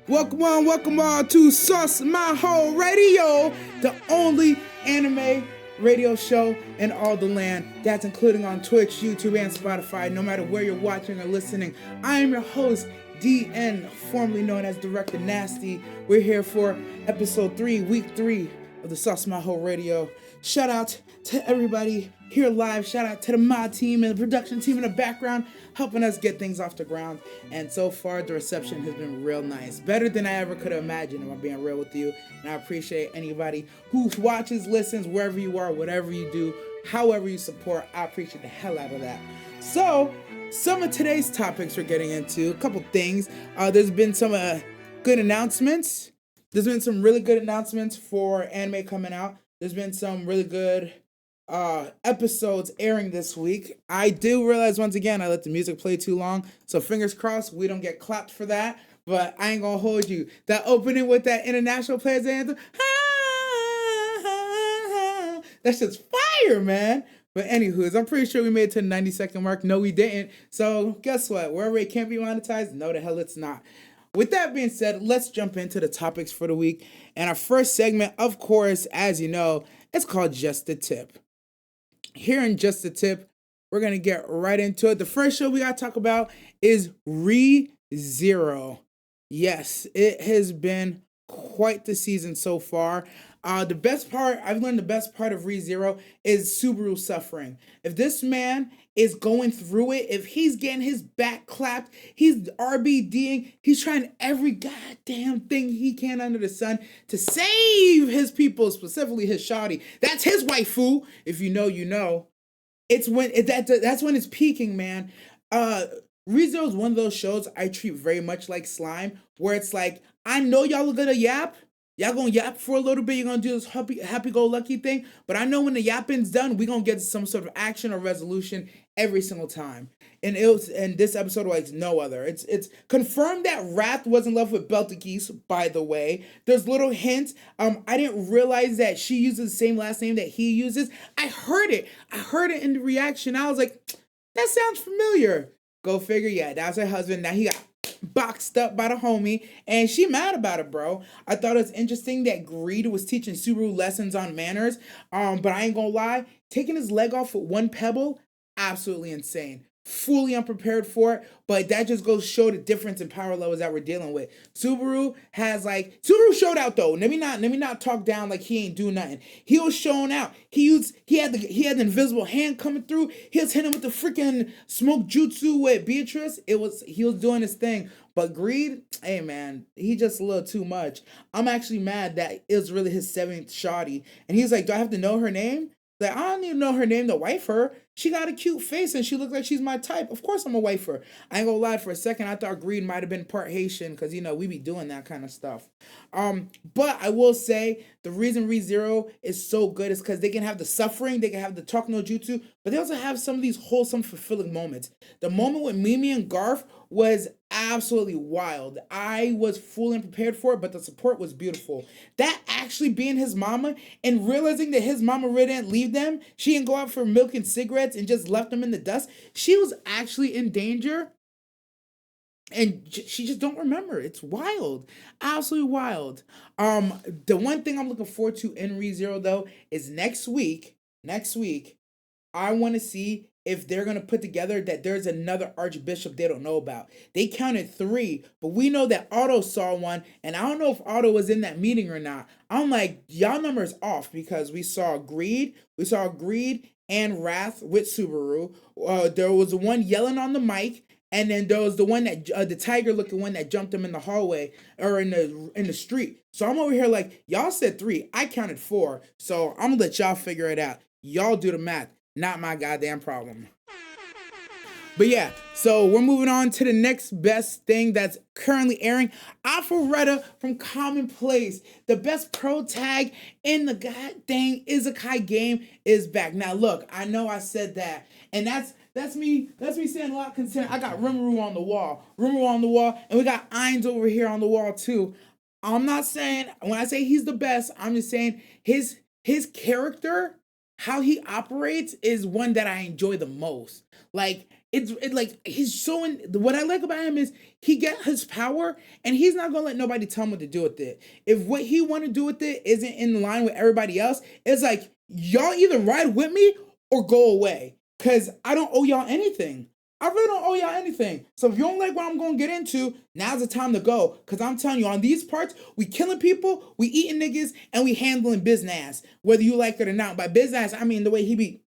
Welcome on to Maho Radio, the only anime radio show in all the land. That's including on Twitch, YouTube, and Spotify, no matter where you're watching or listening. I am your host, DN, formerly known as Director Nasty. We're here for episode 3, week 3 of the Maho Radio. Shout out to everybody here live. Shout out to the mod team and the production team in the background, helping us get things off the ground. And so far, the reception has been real nice. Better than I ever could have imagined, if I'm being real with you. And I appreciate anybody who watches, listens, wherever you are, whatever you do, however you support. I appreciate the hell out of that. So, some of today's topics we're getting into, a couple things. There's been some good announcements. There's been some really good announcements for anime coming out. There's been some really good episodes airing this week. I do realize once again I let the music play too long, so fingers crossed we don't get clapped for that. But I ain't gonna hold you. That opening with that international players anthem, that's just fire, man. But anywho's, I'm pretty sure we made it to the 90-second mark. No, we didn't. So guess what? Wherever it can't be monetized, no, the hell it's not. With that being said, let's jump into the topics for the week. And our first segment, of course, as you know, it's called Just the Tip. Here in Just the Tip, we're going to get right into it. The first show we got to talk about is Re:Zero. Yes, it has been quite the season so far. I've learned the best part of Re:Zero is Subaru suffering. If this man is going through it, if he's getting his back clapped, he's RBDing, he's trying every goddamn thing he can under the sun to save his people, specifically his shawty. That's his waifu. If you know, you know. That's when it's peaking, man. Re:Zero is one of those shows I treat very much like Slime, where it's like, I know y'all are gonna yap. Y'all gonna yap for a little bit. You're gonna do this happy-go-lucky thing. But I know when the yapping's done, we're gonna get some sort of action or resolution every single time. And this episode was no other. It's confirmed that Wrath was in love with Beltegeese, by the way. There's little hints. I didn't realize that she uses the same last name that he uses. I heard it in the reaction. I was like, that sounds familiar. Go figure, yeah, that's her husband. Now he got boxed up by the homie, and she mad about it, bro. I thought it was interesting that Greed was teaching Subaru lessons on manners, but I ain't gonna lie, taking his leg off with one pebble, absolutely insane. Fully unprepared for it, but that just goes to show the difference in power levels that we're dealing with. Subaru showed out though. Let me not talk down like he ain't do nothing. He was showing out. He had the invisible hand coming through. He was hitting with the freaking smoke jutsu with Beatrice. He was doing his thing. But Greed, hey man, he just a little too much. I'm actually mad that it was really his 7th shawty. And he's like, do I have to know her name? Like, I don't even know her name to wife her. She got a cute face and she looks like she's my type. Of course I'm a wife her. I ain't gonna lie, for a second I thought Greed might have been part Haitian because, you know, we be doing that kind of stuff. But I will say the reason Re:Zero is so good is because they can have the suffering, they can have the talk no jutsu, but they also have some of these wholesome, fulfilling moments. The moment with Mimi and Garth was absolutely wild. I was fully unprepared for it, but the support was beautiful. That actually being his mama and realizing that his mama really didn't leave them, she didn't go out for milk and cigarettes and just left them in the dust. She was actually in danger and she just don't remember. It's wild, absolutely wild. The one thing I'm looking forward to in Re:Zero though is next week I want to see if they're going to put together that there's another archbishop they don't know about. They counted 3, but we know that Otto saw one, and I don't know if Otto was in that meeting or not. I'm like, y'all numbers off because we saw Greed and Wrath with Subaru. There was the one yelling on the mic, and then there was the one that the tiger-looking one that jumped him in the hallway or in the street. So I'm over here like, y'all said 3, I counted 4. So I'm gonna let y'all figure it out. Y'all do the math. Not my goddamn problem. But yeah, so we're moving on to the next best thing that's currently airing. Alpharetta from Commonplace, the best pro tag in the goddamn Isekai game, is back. Now look, I know I said that, and that's me saying a lot of concern. I got Rimuru on the wall, and we got Ainz over here on the wall too. I'm not saying, when I say he's the best, I'm just saying his character, how he operates is one that I enjoy the most. Like, like he's showing. What I like about him is he get his power and he's not gonna let nobody tell him what to do with it. If what he want to do with it isn't in line with everybody else, it's like y'all either ride with me or go away, cause I don't owe y'all anything. I really don't owe y'all anything. So if you don't like what I'm gonna get into, now's the time to go. Cause I'm telling you, on these parts, we killing people, we eating niggas, and we handling business. Whether you like it or not. By business, I mean the way he be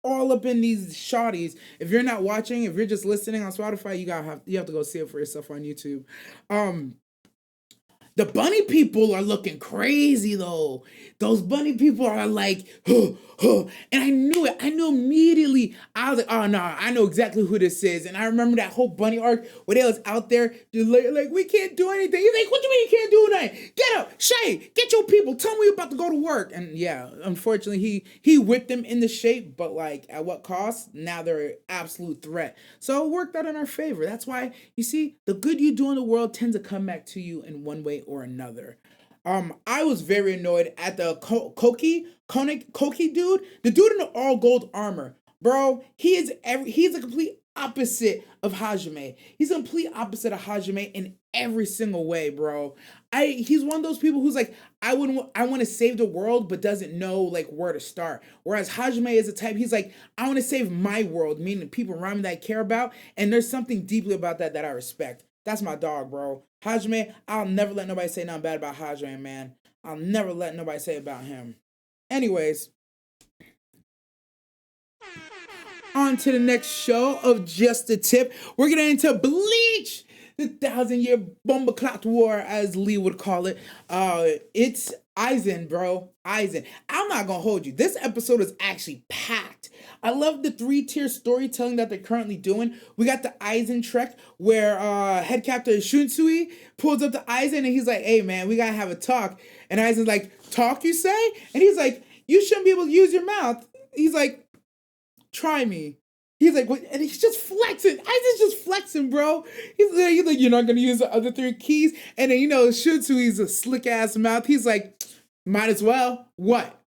all up in these shawties. If you're not watching, if you're just listening on Spotify, you have to go see it for yourself on YouTube. The bunny people are looking crazy though. Those bunny people are like, huh, huh. And I knew it. I knew immediately. I was like, oh no, I know exactly who this is. And I remember that whole bunny arc where they was out there just like we can't do anything. He's like, what do you mean you can't do anything? Get up, Shay, get your people. Tell me you're about to go to work. And yeah, unfortunately, he whipped them into shape, but like at what cost? Now they're an absolute threat. So it worked out in our favor. That's why you see the good you do in the world tends to come back to you in one way or another. I was very annoyed at the Koki dude, the dude in the all gold armor, bro. He's a complete opposite of Hajime. He's a complete opposite of Hajime in every single way, bro. He's one of those people who's like, I want to save the world, but doesn't know like where to start. Whereas Hajime is a type, he's like, I want to save my world, meaning people around me that I care about, and there's something deeply about that I respect. That's my dog, bro. Hajime, I'll never let nobody say nothing bad about Hajime, man. I'll never let nobody say about him. Anyways, on to the next show of Just a Tip. We're getting into Bleach, the 1,000-year bomba clock war, as Lee would call it. It's AIZEN, bro. AIZEN. I'm not gonna hold you. This episode is actually packed. I love the 3-tier storytelling that they're currently doing. We got the AIZEN trek where head captain Shunsui pulls up to AIZEN and he's like, hey man, we gotta have a talk. And AIZEN's like, talk you say? And he's like, you shouldn't be able to use your mouth. He's like, try me. He's like, what? And he's just flexing. Aizen's just flexing, bro. He's like, you're not gonna use the other 3 keys. And then Shunsui's a slick ass mouth. He's like, might as well. What?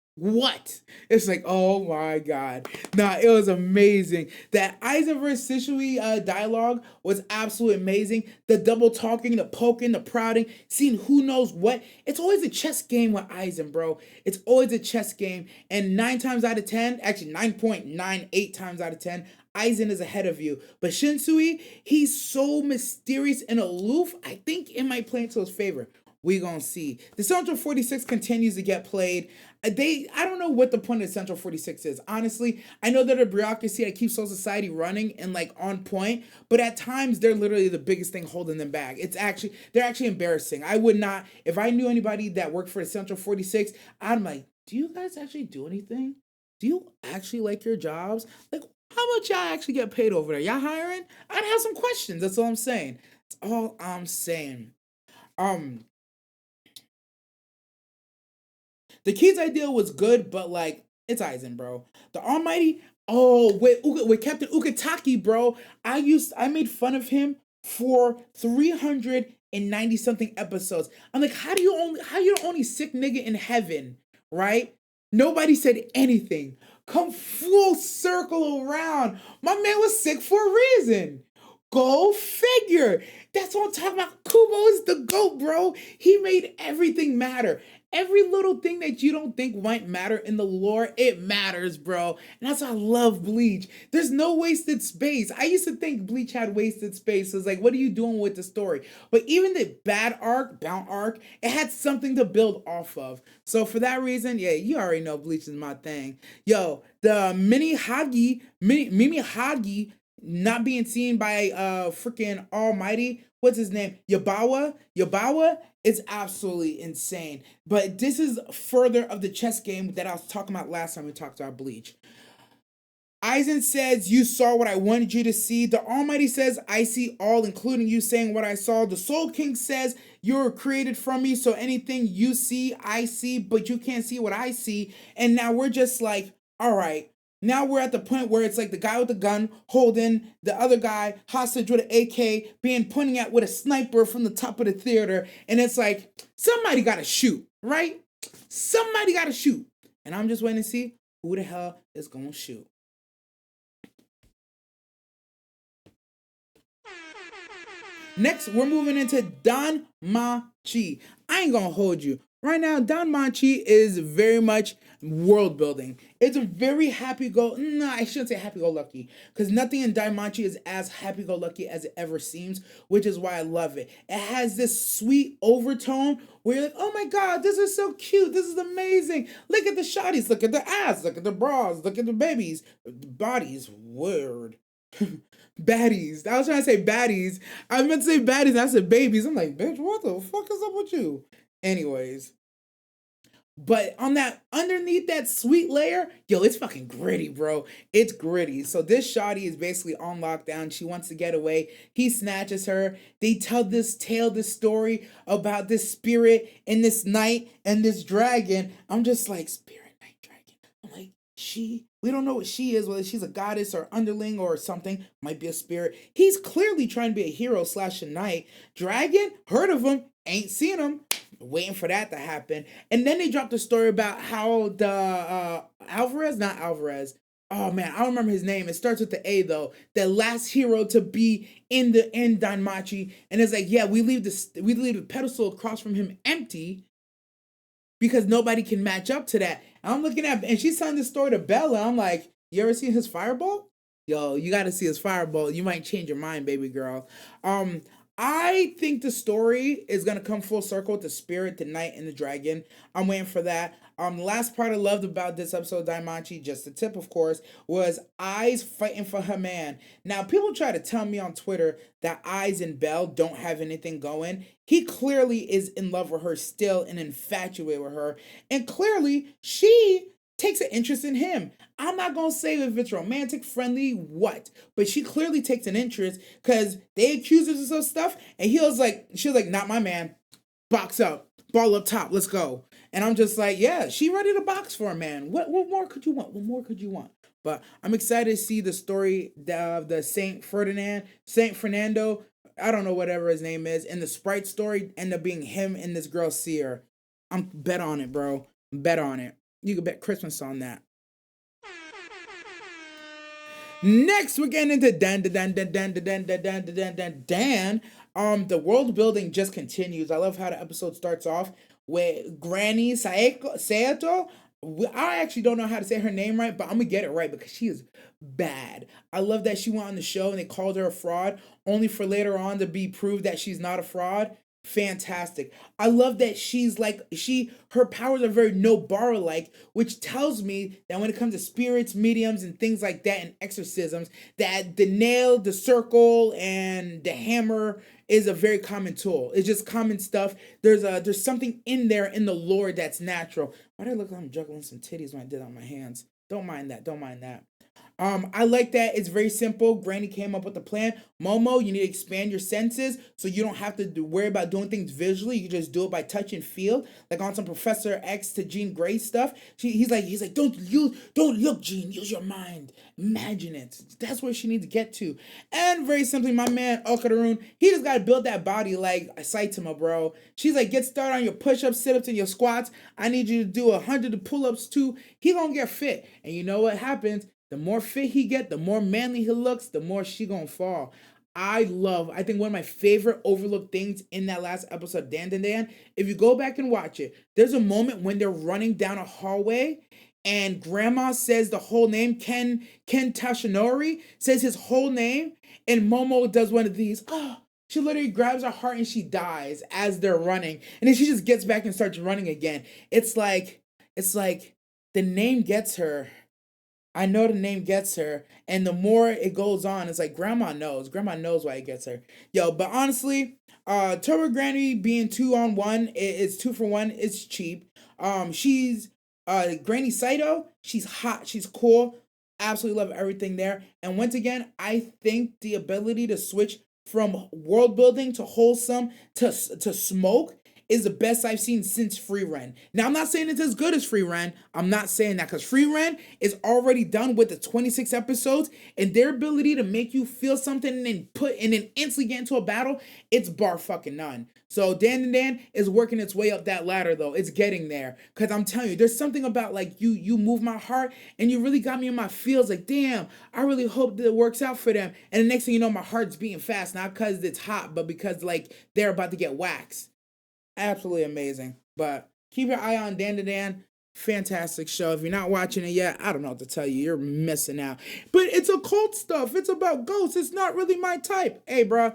It's like, oh my god. Nah, it was amazing. That Aizen versus Shishui dialogue was absolutely amazing. The double talking, the poking, the prodding, seeing who knows what. It's always a chess game with Aizen, bro. It's always a chess game. And 9 times out of 10, actually 9.98 times out of 10, Aizen is ahead of you. But Shinsui, he's so mysterious and aloof, I think it might play into his favor. We gonna see. The Central 46 continues to get played. I don't know what the point of Central 46 is. Honestly, I know they're a bureaucracy that keeps Soul Society running and like on point, but at times they're literally the biggest thing holding them back. They're actually embarrassing. I would not, if I knew anybody that worked for the Central 46, I'm like, do you guys actually do anything? Do you actually like your jobs? Like, how much y'all actually get paid over there? Y'all hiring? I'd have some questions. That's all I'm saying. That's all I'm saying. The kid's idea was good, but like, it's Aizen, bro. The Almighty, with Captain Ukitake, bro. I made fun of him for 390 something episodes. I'm like, how you the only sick nigga in heaven, right? Nobody said anything. Come full circle around. My man was sick for a reason. Go figure. That's what I'm talking about. Kubo is the GOAT, bro. He made everything matter. Every little thing that you don't think might matter in the lore, it matters, bro. And that's why I love Bleach. There's no wasted space. I used to think Bleach had wasted space. It's like, what are you doing with the story? But even the bad arc, Bound arc, it had something to build off of. So for that reason, yeah, you already know Bleach is my thing. Yo, the Mimi Hagi not being seen by freaking Almighty, what's his name? Yabawa is absolutely insane. But this is further of the chess game that I was talking about last time we talked about Bleach. Aizen says, you saw what I wanted you to see. The Almighty says, I see all, including you saying what I saw. The Soul King says, you're created from me, so anything you see, I see, but you can't see what I see. And now we're just like, all right. Now we're at the point where it's like the guy with the gun holding the other guy hostage with an AK being pointing at with a sniper from the top of the theater. And it's like, somebody got to shoot, right? Somebody got to shoot. And I'm just waiting to see who the hell is going to shoot. Next, we're moving into Don Machi. I ain't gonna hold you. Right now, Don Machi is very much world building. It's a very happy go. No, I shouldn't say happy go lucky because nothing in Don Machi is as happy go lucky as it ever seems, which is why I love it. It has this sweet overtone where you're like, oh my god, this is so cute. This is amazing. Look at the shotties. Look at the ass. Look at the bras. Look at the babies. The bodies. Word. Baddies. I was trying to say baddies. I meant to say baddies and I said babies. I'm like, bitch, what the fuck is up with you? Anyways. But on that, underneath that sweet layer, yo, it's fucking gritty, bro. It's gritty. So this shawty is basically on lockdown. She wants to get away. He snatches her. They tell this tale, this story about this spirit and this knight and this dragon. I'm just like, spirit, knight, dragon. I'm like, we don't know what she is, whether she's a goddess or underling or something, might be a spirit. He's clearly trying to be a hero slash a knight. Dragon, heard of him, ain't seen him, waiting for that to happen. And then they dropped a story about how the not Alvarez. Oh man, I don't remember his name. It starts with the A though. The last hero to be in Danmachi, and it's like, yeah, we leave the pedestal across from him empty because nobody can match up to that. And I'm looking at, and she's telling this story to Bella. I'm like, you ever seen his fireball? Yo, you got to see his fireball. You might change your mind, baby girl. I think the story is gonna come full circle with the spirit, the knight, and the dragon. I'm waiting for that. The last part I loved about this episode of Daimachi, just the tip, of course, was Aiz fighting for her man. Now, people try to tell me on Twitter that Aiz and Belle don't have anything going. He clearly is in love with her still and infatuated with her, and clearly she takes an interest in him. I'm not gonna say if it's romantic, friendly, what, but she clearly takes an interest because they accuse her of stuff, and she was like, not my man. Box up, ball up top, let's go. And I'm just like, yeah, she ready to box for a man. What more could you want? What more could you want? But I'm excited to see the story of the Saint Fernando. I don't know whatever his name is, and the Sprite story end up being him and this girl Seer. I'm bet on it, bro. Bet on it. You can bet Christmas on that. Next, we're getting into Dan. The world building just continues. I love how the episode starts off with Granny Saito. I actually don't know how to say her name right, but I'm gonna get it right because she is bad. I love that she went on the show and they called her a fraud, only for later on to be proved that she's not a fraud. Fantastic. I love that her powers are very Nobara like, which tells me that when it comes to spirits, mediums, and things like that, and exorcisms, that the nail, the circle, and the hammer is a very common tool. It's just common stuff. There's something in there in the lore that's natural. Why do I look like I'm juggling some titties when I did it on my hands? Don't mind that. Don't mind that. I like that it's very simple. Granny came up with the plan. Momo, you need to expand your senses so you don't have to worry about doing things visually. You can just do it by touch and feel, like on some Professor X to Jean Grey stuff. He's like, don't look, Jean. Use your mind, imagine it. That's where she needs to get to. And very simply, my man Okadarun, he just gotta build that body like Saitama, bro. She's like, get started on your push-ups, sit-ups, and your squats. I need you to do 100 pull-ups too. He gonna get fit, and you know what happens? The more fit he get, the more manly he looks, the more she gonna fall. I think one of my favorite overlooked things in that last episode, Dan, if you go back and watch it, there's a moment when they're running down a hallway and Grandma says the whole name, Ken Tashinori says his whole name, and Momo does one of these, she literally grabs her heart and she dies as they're running. And then she just gets back and starts running again. It's like the name gets her. I know the name gets her, and the more it goes on, it's like Grandma knows. Grandma knows why it gets her. Yo, but honestly, Turbo Granny being 2-on-1, it's 2-for-1. It's cheap. She's Granny Saito. She's hot. She's cool. Absolutely love everything there. And once again, I think the ability to switch from world building to wholesome to smoke is the best I've seen since Free Ren. Now, I'm not saying it's as good as Free Ren. I'm not saying that because Free Ren is already done with the 26 episodes, and their ability to make you feel something and then instantly get into a battle, it's bar fucking none. So Dan Dan is working its way up that ladder though. It's getting there. Cause I'm telling you, there's something about like you move my heart and you really got me in my feels. Like, damn, I really hope that it works out for them. And the next thing you know, my heart's beating fast, not because it's hot, but because like they're about to get waxed. Absolutely amazing. But keep your eye on Dan Dan. Fantastic show. If you're not watching it yet, I don't know what to tell you. You're missing out. But it's occult stuff. It's about ghosts. It's not really my type. Hey, bro.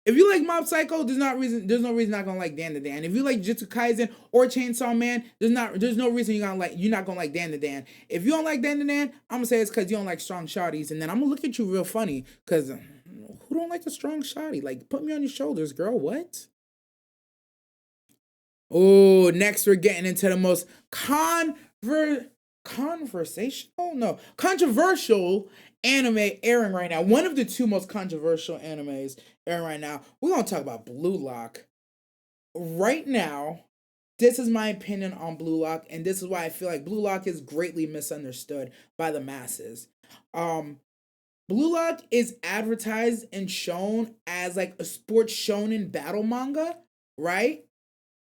If you like Mob Psycho, there's no reason not gonna like Dan Dan. If you like Jujutsu Kaisen or Chainsaw Man, there's no reason you're not gonna like Dan Dan. If you don't like Dan Dan, I'm gonna say it's because you don't like strong shotties, and then I'm gonna look at you real funny because who don't like a strong shotty? Like, put me on your shoulders, girl. What? Oh, next we're getting into the most controversial anime airing right now. One of the two most controversial animes airing right now. We're gonna talk about Blue Lock. Right now, this is my opinion on Blue Lock, and this is why I feel like Blue Lock is greatly misunderstood by the masses. Blue Lock is advertised and shown as like a sports shonen battle manga, right?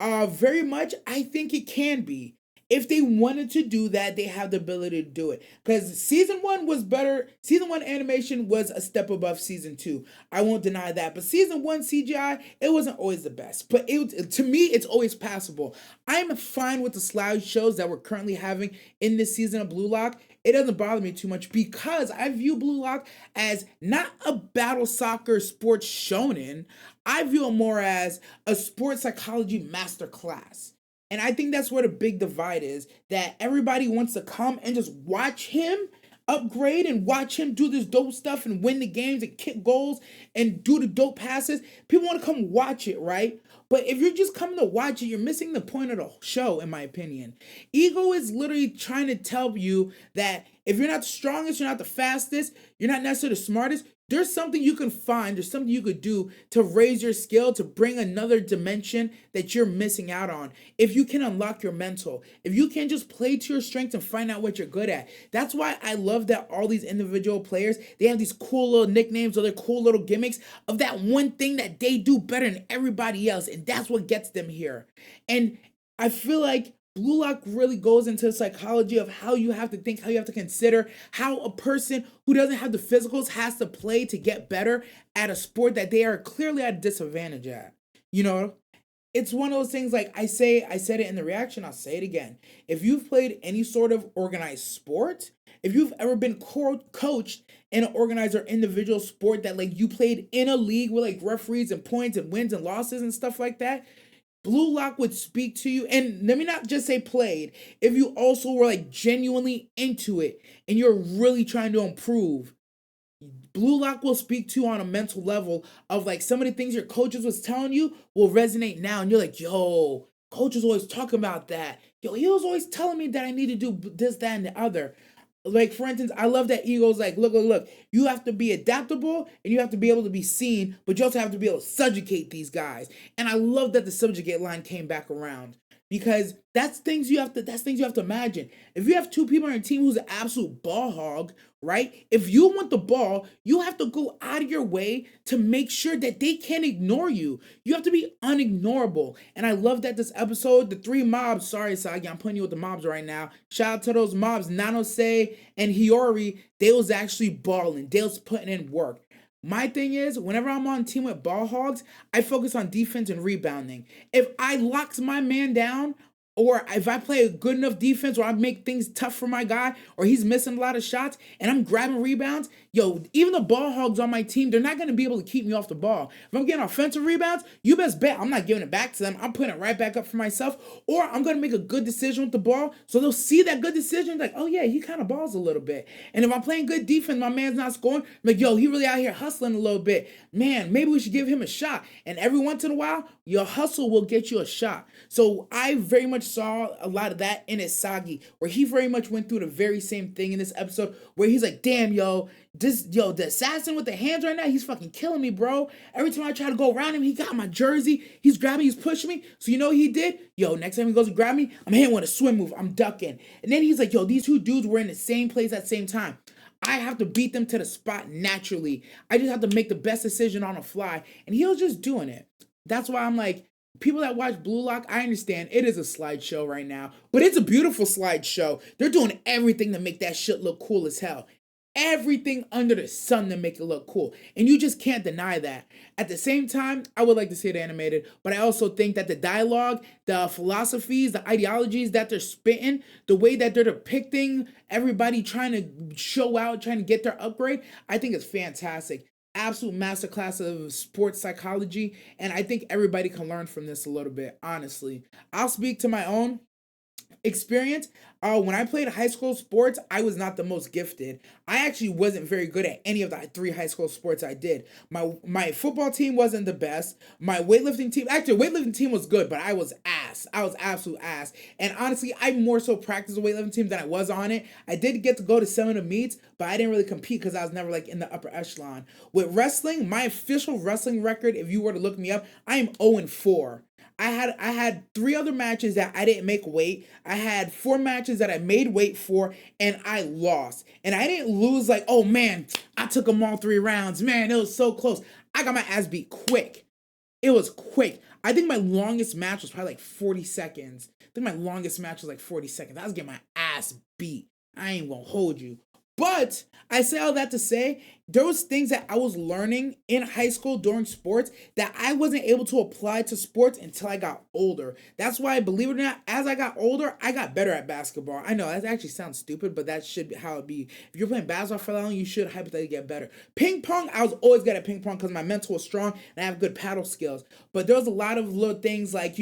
Very much, I think it can be. If they wanted to do that, they have the ability to do it. Because season 1 was better. Season 1 animation was a step above season 2. I won't deny that. But season 1 CGI, it wasn't always the best. But to me, it's always passable. I'm fine with the slideshows that we're currently having in this season of Blue Lock. It doesn't bother me too much because I view Blue Lock as not a battle soccer sports shonen. I view it more as a sports psychology masterclass. And I think that's where the big divide is, that everybody wants to come and just watch him upgrade and watch him do this dope stuff and win the games and kick goals and do the dope passes. People want to come watch it, right? But if you're just coming to watch it, you're missing the point of the show, in my opinion. Ego is literally trying to tell you that if you're not the strongest, you're not the fastest, you're not necessarily the smartest, there's something you can find, there's something you could do to raise your skill, to bring another dimension that you're missing out on. If you can unlock your mental, if you can just play to your strengths and find out what you're good at. That's why I love that all these individual players, they have these cool little nicknames or their cool little gimmicks of that one thing that they do better than everybody else. And that's what gets them here. And I feel like Blue Lock really goes into the psychology of how you have to think, how you have to consider, how a person who doesn't have the physicals has to play to get better at a sport that they are clearly at a disadvantage at. You know, it's one of those things like I said it in the reaction, I'll say it again. If you've played any sort of organized sport, if you've ever been coached in an organized or individual sport that like you played in a league with like referees and points and wins and losses and stuff like that, Blue Lock would speak to you, and let me not just say played, if you also were like genuinely into it and you're really trying to improve, Blue Lock will speak to you on a mental level of like some of the things your coaches was telling you will resonate now, and you're like, yo, coach was always talking about that. Yo, he was always telling me that I need to do this, that, and the other. Like, for instance, I love that Eagles like, look, you have to be adaptable and you have to be able to be seen, but you also have to be able to subjugate these guys. And I love that the subjugate line came back around because that's things you have to imagine. If you have two people on your team who's an absolute ball hog, right? If you want the ball, you have to go out of your way to make sure that they can't ignore you. You have to be unignorable. And I love that this episode, the three mobs, sorry, Sagi, I'm putting you with the mobs right now. Shout out to those mobs, Nanose and Hiyori. They was actually balling. They was putting in work. My thing is, whenever I'm on team with ball hogs, I focus on defense and rebounding. If I locks my man down, or if I play a good enough defense or I make things tough for my guy or he's missing a lot of shots and I'm grabbing rebounds, yo, even the ball hogs on my team, they're not going to be able to keep me off the ball. If I'm getting offensive rebounds, you best bet I'm not giving it back to them. I'm putting it right back up for myself, or I'm going to make a good decision with the ball so they'll see that good decision like, oh yeah, he kind of balls a little bit. And if I'm playing good defense, my man's not scoring, I'm like, yo, he really out here hustling a little bit. Man, maybe we should give him a shot. And every once in a while, your hustle will get you a shot. So I very much much saw a lot of that in Isagi, where he very much went through the very same thing in this episode, where he's like, damn, the assassin with the hands right now, he's fucking killing me, bro. Every time I try to go around him, he got my jersey, he's grabbing, he's pushing me. So you know what he did? Next time he goes to grab me, I'm hitting with a swim move, I'm ducking. And then he's like, these two dudes were in the same place at the same time. I have to beat them to the spot naturally. I just have to make the best decision on the fly. And he was just doing it. That's why I'm like, people that watch Blue Lock, I understand it is a slideshow right now, but it's a beautiful slideshow. They're doing everything to make that shit look cool as hell. Everything under the sun to make it look cool. And you just can't deny that. At the same time, I would like to see it animated, but I also think that the dialogue, the philosophies, the ideologies that they're spitting, the way that they're depicting everybody trying to show out, trying to get their upgrade, I think it's fantastic. Absolute masterclass of sports psychology, and I think everybody can learn from this a little bit, honestly. I'll speak to my own experience. When I played high school sports, I was not the most gifted. I actually wasn't very good at any of the 3 high school sports I did. My football team wasn't the best. My weightlifting team was good, but I was ass. I was absolute ass. And honestly, I more so practiced the weightlifting team than I was on it. I did get to go to some of the meets, but I didn't really compete because I was never like in the upper echelon. With wrestling, my official wrestling record, if you were to look me up, I am 0-4. I had 3 other matches that I didn't make weight. I had 4 matches that I made weight for, and I lost. And I didn't lose like, oh man, I took them all 3 rounds. Man, it was so close. I got my ass beat quick. It was quick. I think my longest match was probably like 40 seconds. I was like 40 seconds. I was getting my ass beat. I ain't gonna hold you. But I say all that to say, there was things that I was learning in high school during sports that I wasn't able to apply to sports until I got older. That's why, believe it or not, as I got older, I got better at basketball. I know that actually sounds stupid, but that should be how it be. If you're playing basketball for long, you should hypothetically get better. Ping pong, I was always good at ping pong because my mental was strong and I have good paddle skills. But there was a lot of little things like,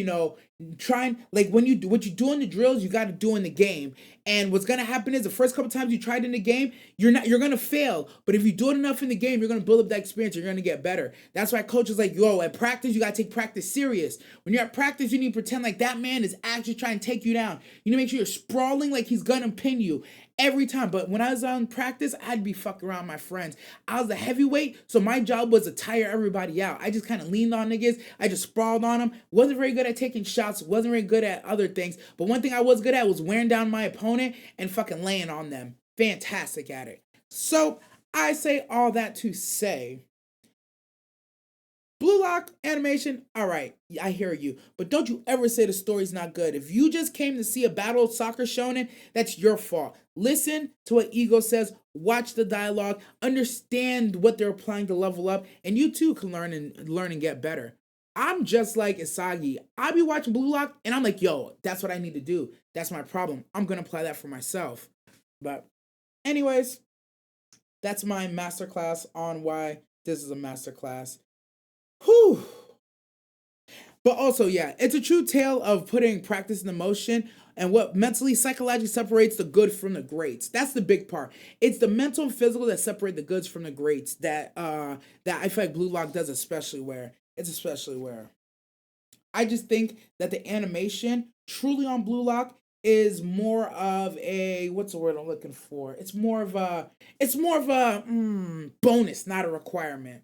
trying, like what you do in the drills, you got to do in the game. And what's gonna happen is the first couple times you tried in the game, you're gonna fail. But if you do it enough in the game, you're gonna build up that experience. You're gonna get better. That's why coach is like, at practice, you gotta take practice serious. When you're at practice, you need to pretend like that man is actually trying to take you down. You need to make sure you're sprawling like he's gonna pin you every time. But when I was on practice, I'd be fucking around my friends. I was the heavyweight, so my job was to tire everybody out. I just kind of leaned on niggas. I just sprawled on them. Wasn't very good at taking shots. Wasn't very good at other things. But one thing I was good at was wearing down my opponent and fucking laying on them. Fantastic at it. So I say all that to say, Blue Lock animation, all right, I hear you. But don't you ever say the story's not good. If you just came to see a battle of soccer shonen, that's your fault. Listen to what Ego says, watch the dialogue, understand what they're applying to level up, and you too can learn and get better. I'm just like Isagi. I be watching Blue Lock, and I'm like, that's what I need to do. That's my problem. I'm going to apply that for myself. But anyways, that's my masterclass on why this is a masterclass. Whew. But also, it's a true tale of putting practice into motion and what mentally, psychologically separates the good from the greats. That's the big part. It's the mental and physical that separate the goods from the greats that I feel like Blue Lock does especially where. I just think that the animation truly on Blue Lock is more of a, what's the word I'm looking for? It's more of a bonus, not a requirement.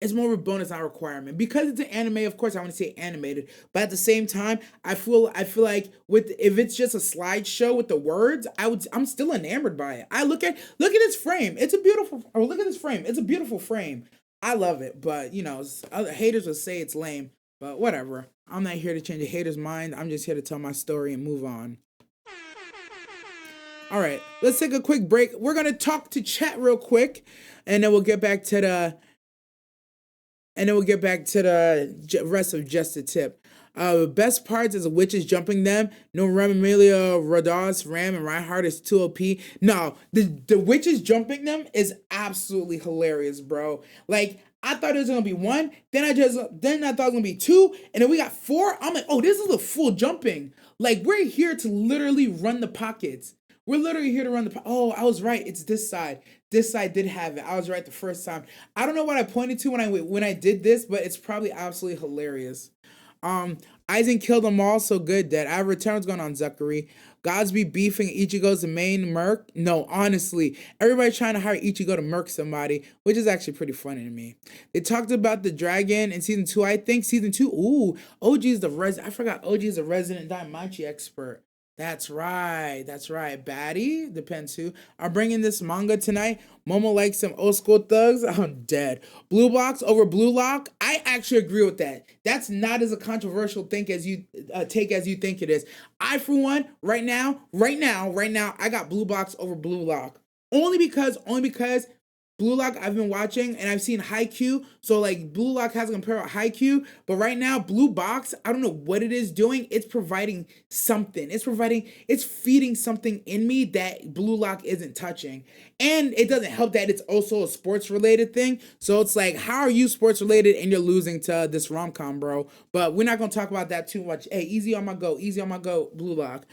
It's more of a bonus, not a requirement. Because it's an anime, of course I want to say animated. But at the same time, I feel like if it's just a slideshow with the words, I'm still enamored by it. I look at this frame. It's a beautiful frame. I love it. But other haters will say it's lame. But whatever. I'm not here to change a hater's mind. I'm just here to tell my story and move on. All right, let's take a quick break. We're gonna talk to chat real quick, and then we'll get back to the rest of Just a Tip. Best parts is the witches jumping them. No Ram Amelia, Rados, Ram, and Reinhardt is too OP. No, the witches jumping them is absolutely hilarious, bro. Like, I thought it was gonna be 1, then I thought it was gonna be 2, and then we got 4. I'm like, oh, this is a full jumping. Like, we're here to literally run the pockets. We're literally here to run the oh, I was right. It's this side. This side did have it. I was right the first time. I don't know what I pointed to when I did this, but it's probably absolutely hilarious. Aizen killed them all, so good dead. I have returns going on Zachary. Godsby beefing Ichigo's the main merc. No, honestly, everybody's trying to hire Ichigo to merc somebody, which is actually pretty funny to me. They talked about the dragon in season 2, I think. Season 2, ooh, OG's the I forgot OG's a resident Daimachi expert. That's right. That's right. Baddie, depends who. I'm bringing this manga tonight. Momo likes some old school thugs. I'm dead. Blue box over blue lock. I actually agree with that. That's not as a controversial thing as you take as you think it is. I, for one, right now, I got blue box over blue lock. Only because Blue Lock I've been watching and I've seen Haikyuu, so like Blue Lock has a compare with Haikyuu, but right now Blue Box, I don't know what it is doing. It's providing something. It's feeding something in me that Blue Lock isn't touching. And it doesn't help that it's also a sports related thing. So it's like, how are you sports related and you're losing to this rom-com, bro? But we're not gonna talk about that too much. Hey, easy on my go, Blue Lock.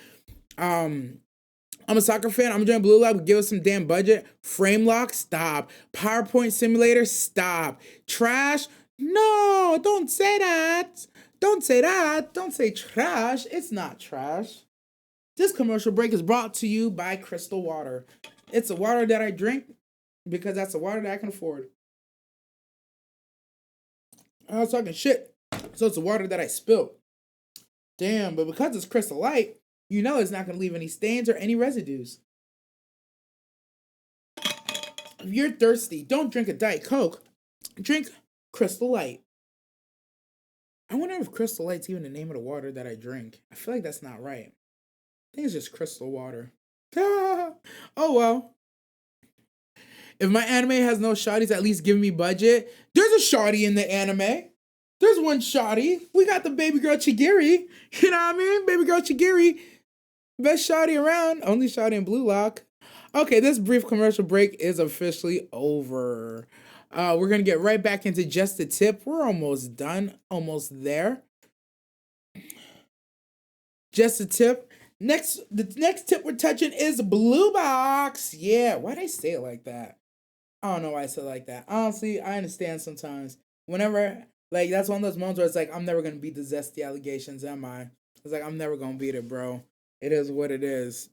I'm a soccer fan. I'm enjoying Blue Lock. Give us some damn budget. Frame lock, stop. PowerPoint simulator, stop. Trash, no, don't say that. Don't say that. Don't say trash. It's not trash. This commercial break is brought to you by Crystal Water. It's a water that I drink because that's a water that I can afford. I was talking shit, so it's a water that I spilled. Damn, but because it's Crystal Light, you know it's not going to leave any stains or any residues. If you're thirsty, don't drink a Diet Coke. Drink Crystal Light. I wonder if Crystal Light's even the name of the water that I drink. I feel like that's not right. I think it's just crystal water. Oh well. If my anime has no shawties, at least give me budget. There's a shawty in the anime. There's one shawty. We got the baby girl Chigiri. You know what I mean? Baby girl Chigiri. Best shawty around. Only shawty in Blue Lock. Okay, this brief commercial break is officially over. We're going to get right back into just a tip. We're almost done. Almost there. Just a tip. The next tip we're touching is Blue Box. Yeah, why'd I say it like that? I don't know why I said it like that. Honestly, I understand sometimes. Whenever, like, that's one of those moments where it's like, I'm never going to beat the zesty allegations, am I? It's like, I'm never going to beat it, bro. It is what it is.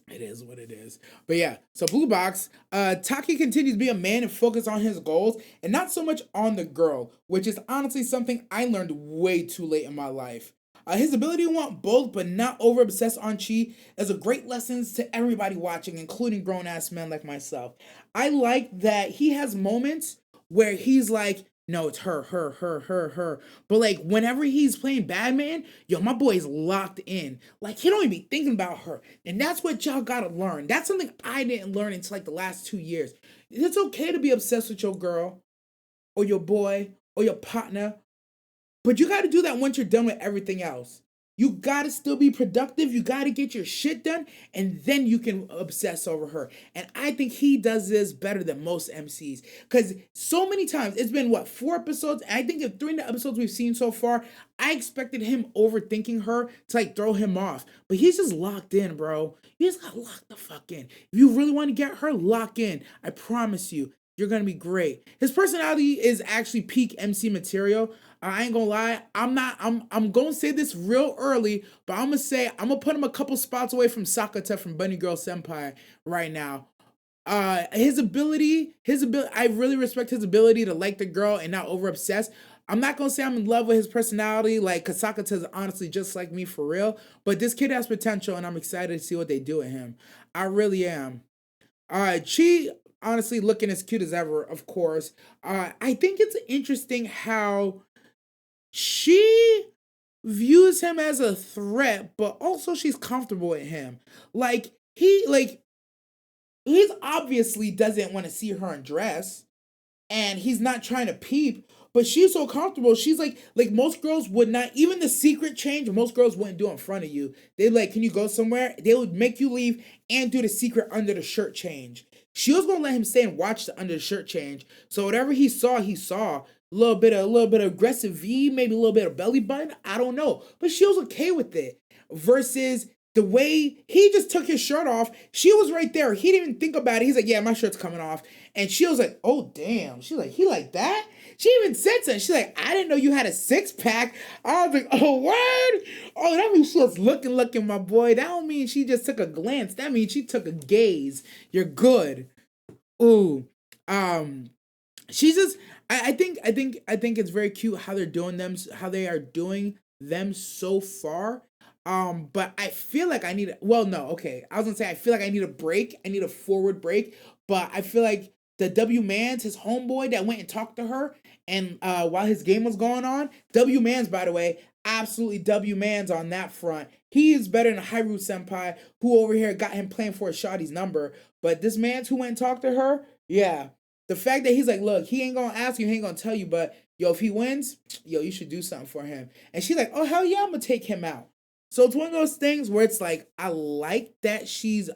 It is what it is. But yeah, so Blue Box, Taki continues to be a man and focus on his goals and not so much on the girl, which is honestly something I learned way too late in my life. His ability to want both but not over obsessed on chi is a great lesson to everybody watching, including grown-ass men like myself. I like that he has moments where he's like, no, it's her. But like whenever he's playing Batman, yo, my boy's locked in. Like he don't even be thinking about her. And that's what y'all gotta learn. That's something I didn't learn until like the last 2 years. It's okay to be obsessed with your girl or your boy or your partner. But you gotta do that once you're done with everything else. You gotta still be productive. You gotta get your shit done, and then you can obsess over her. And I think he does this better than most MCs. Because so many times, it's been, 4 episodes? And I think if 3 of the episodes we've seen so far, I expected him overthinking her to, like, throw him off. But he's just locked in, bro. You just gotta lock the fuck in. If you really want to get her, lock in. I promise you. You're gonna be great. His personality is actually peak MC material. I ain't gonna lie. I'm gonna say this real early, but I'm gonna put him a couple spots away from Sakata from Bunny Girl Senpai right now. His ability, I really respect his ability to like the girl and not over obsess. I'm not gonna say I'm in love with his personality, like, cause Sakata is honestly just like me for real. But this kid has potential, and I'm excited to see what they do with him. I really am. Chi, honestly, looking as cute as ever, of course. I think it's interesting how she views him as a threat, but also she's comfortable with him. He's obviously doesn't want to see her undress, and he's not trying to peep, but she's so comfortable. She's like most girls would not, even the secret change, most girls wouldn't do in front of you. They'd like, can you go somewhere? They would make you leave and do the secret under the shirt change. She was gonna let him stay and watch the under the shirt change. So whatever he saw. A little bit of aggressive V, maybe a little bit of belly button. I don't know. But she was okay with it. Versus the way he just took his shirt off. She was right there. He didn't even think about it. He's like, yeah, my shirt's coming off. And she was like, oh, damn. She's like, he like that? She even said something. She's like, I didn't know you had a 6-pack. I was like, oh, word? Oh, that means she was looking, my boy. That don't mean she just took a glance. That means she took a gaze. You're good. Ooh. She's just I think it's very cute how they're doing them, how they are doing them so far. But I feel like I need well, no, okay. I was gonna say I feel like I need a break. I need a forward break, but I feel like the W Man's his homeboy that went and talked to her and while his game was going on. W Man's, by the way, absolutely W Man's on that front. He is better than Hyrule Senpai, who over here got him playing for a Shawty's number. But this man's who went and talked to her, yeah. The fact that he's like, look, he ain't gonna ask you, he ain't gonna tell you, but yo, if he wins, yo, you should do something for him. And she's like, oh hell yeah, I'm gonna take him out. So it's one of those things where it's like, I like that she's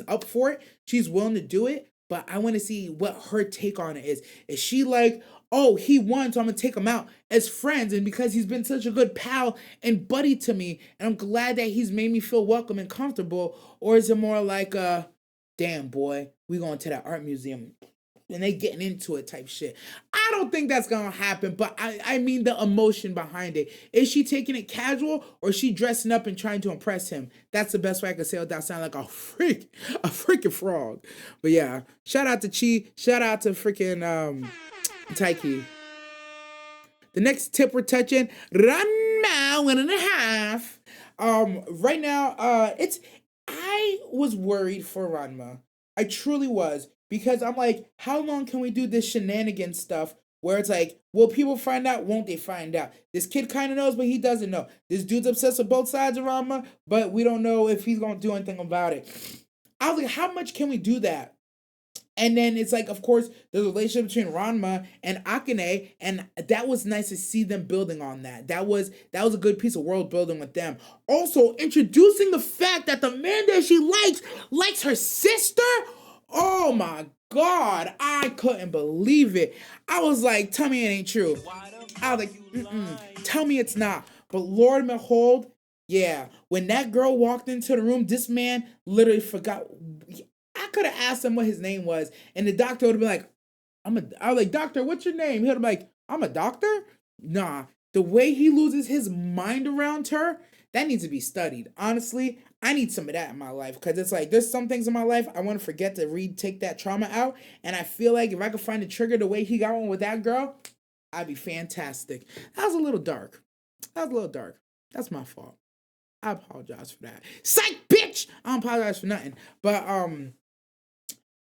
up for it, she's willing to do it, but I want to see what her take on it is. Is she like, oh, he won, so I'm gonna take him out as friends, and because he's been such a good pal and buddy to me, and I'm glad that he's made me feel welcome and comfortable, or is it more like damn boy, we going to that art museum and they getting into it type shit? I don't think that's gonna happen, but I mean the emotion behind it. Is she taking it casual or is she dressing up and trying to impress him? That's the best way I could say it without sounding like a freaking frog. But yeah, shout out to Chi, shout out to freaking Taiki. The next tip we're touching, Ranma 1.5. Right now, I was worried for Ranma. I truly was. Because I'm like, how long can we do this shenanigan stuff where it's like, will people find out? Won't they find out? This kid kind of knows, but he doesn't know. This dude's obsessed with both sides of Ranma, but we don't know if he's going to do anything about it. I was like, how much can we do that? And then it's like, of course, there's a relationship between Ranma and Akane, and that was nice to see them building on that. That was a good piece of world building with them. Also, introducing the fact that the man that she likes her sister. Oh my God, I couldn't believe it. I was like, tell me it ain't true. I was like, tell me it's not. But Lord and behold, yeah, when that girl walked into the room, this man literally forgot. I could have asked him what his name was, and the doctor would have been like, I was like, doctor, what's your name? He'd have been like, I'm a doctor? Nah, the way he loses his mind around her, that needs to be studied. Honestly, I need some of that in my life, because it's like, there's some things in my life I want to forget to take that trauma out, and I feel like if I could find a trigger the way he got one with that girl, I'd be fantastic. That was a little dark. That's my fault. I apologize for that. Psych, bitch! I don't apologize for nothing. But,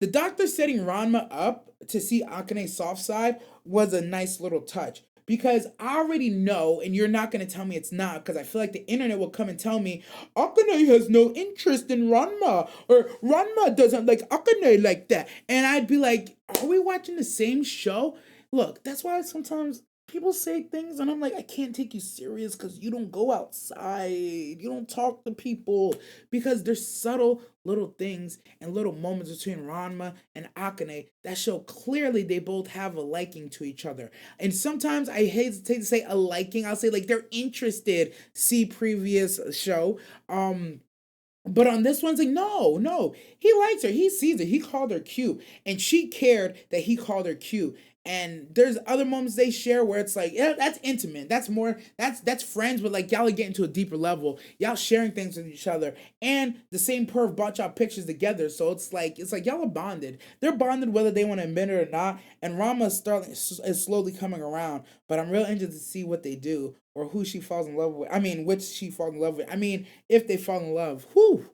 the doctor setting Ranma up to see Akane's soft side was a nice little touch. Because I already know, and you're not going to tell me it's not, because I feel like the internet will come and tell me, Akane has no interest in Ranma, or Ranma doesn't like Akane like that. And I'd be like, are we watching the same show? Look, that's why sometimes people say things and I'm like, I can't take you serious because you don't go outside. You don't talk to people, because there's subtle little things and little moments between Ranma and Akane that show clearly they both have a liking to each other. And sometimes I hesitate to say a liking. I'll say like they're interested. See previous show. But on this one, it's like, no, he likes her. He sees it. He called her cute. And she cared that he called her cute. And there's other moments they share where it's like, yeah, that's intimate. That's more, that's friends, but like y'all are getting to a deeper level. Y'all sharing things with each other. And the same perv bought y'all pictures together. So it's like y'all are bonded. They're bonded whether they want to admit it or not. And Rama is slowly coming around. But I'm real interested to see what they do, or who she falls in love with. I mean, which she falls in love with. I mean, if they fall in love. Whew.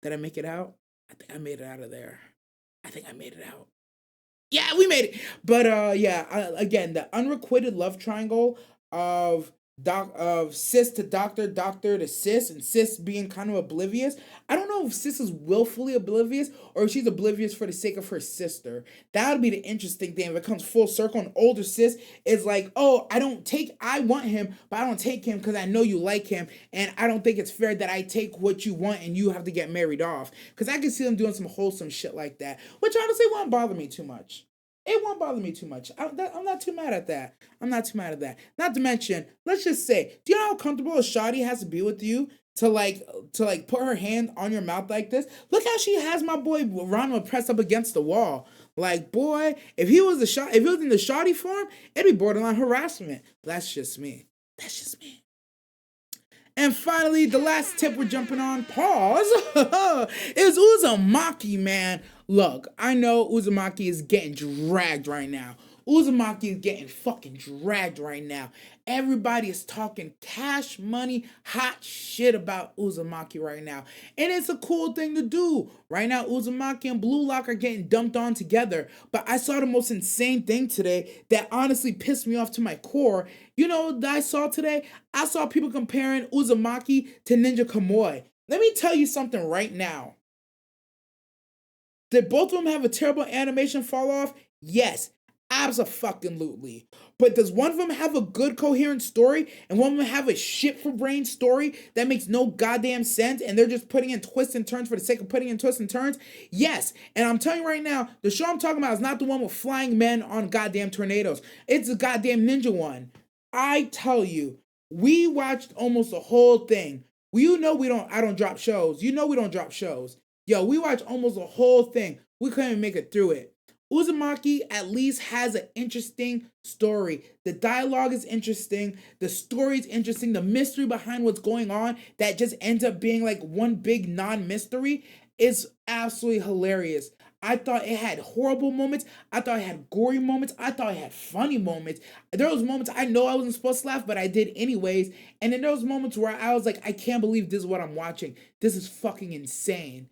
Did I make it out? I think I made it out of there. I think I made it out. Yeah, we made it. But again, the unrequited love triangle of sis to doctor, doctor to sis, and sis being kind of oblivious. I don't know if sis is willfully oblivious or if she's oblivious for the sake of her sister. That would be the interesting thing if it comes full circle. And older sis is like, oh, I want him, but I don't take him because I know you like him, and I don't think it's fair that I take what you want and you have to get married off. Because I can see them doing some wholesome shit like that, which honestly won't bother me too much. It won't bother me too much. I'm not too mad at that. Not to mention, let's just say, do you know how comfortable a shawty has to be with you to put her hand on your mouth like this? Look how she has my boy Ranma pressed up against the wall. Like, boy, if he was in the shoddy form, it'd be borderline harassment. That's just me. That's just me. And finally, the last tip we're jumping on, pause, is Uzamaki, man. Look, I know Uzamaki is getting dragged right now. Uzumaki is getting fucking dragged right now. Everybody is talking cash money, hot shit about Uzumaki right now. And it's a cool thing to do. Right now, Uzumaki and Blue Lock are getting dumped on together. But I saw the most insane thing today that honestly pissed me off to my core. You know what I saw today? I saw people comparing Uzumaki to Ninja Kamui. Let me tell you something right now. Did both of them have a terrible animation fall off? Yes. Abso-fucking-lutely. But does one of them have a good coherent story and one of them have a shit for brain story that makes no goddamn sense and they're just putting in twists and turns for the sake of putting in twists and turns? Yes. And I'm telling you right now, the show I'm talking about is not the one with flying men on goddamn tornadoes. It's the goddamn ninja one. I tell you, we watched almost the whole thing. You know I don't drop shows. You know we don't drop shows. Yo, we watched almost the whole thing. We couldn't even make it through it. Uzumaki at least has an interesting story. The dialogue is interesting. The story is interesting. The mystery behind what's going on that just ends up being like one big non-mystery is absolutely hilarious. I thought it had horrible moments. I thought it had gory moments. I thought it had funny moments. There was moments I know I wasn't supposed to laugh, but I did anyways. And then there was moments where I was like, I can't believe this is what I'm watching. This is fucking insane.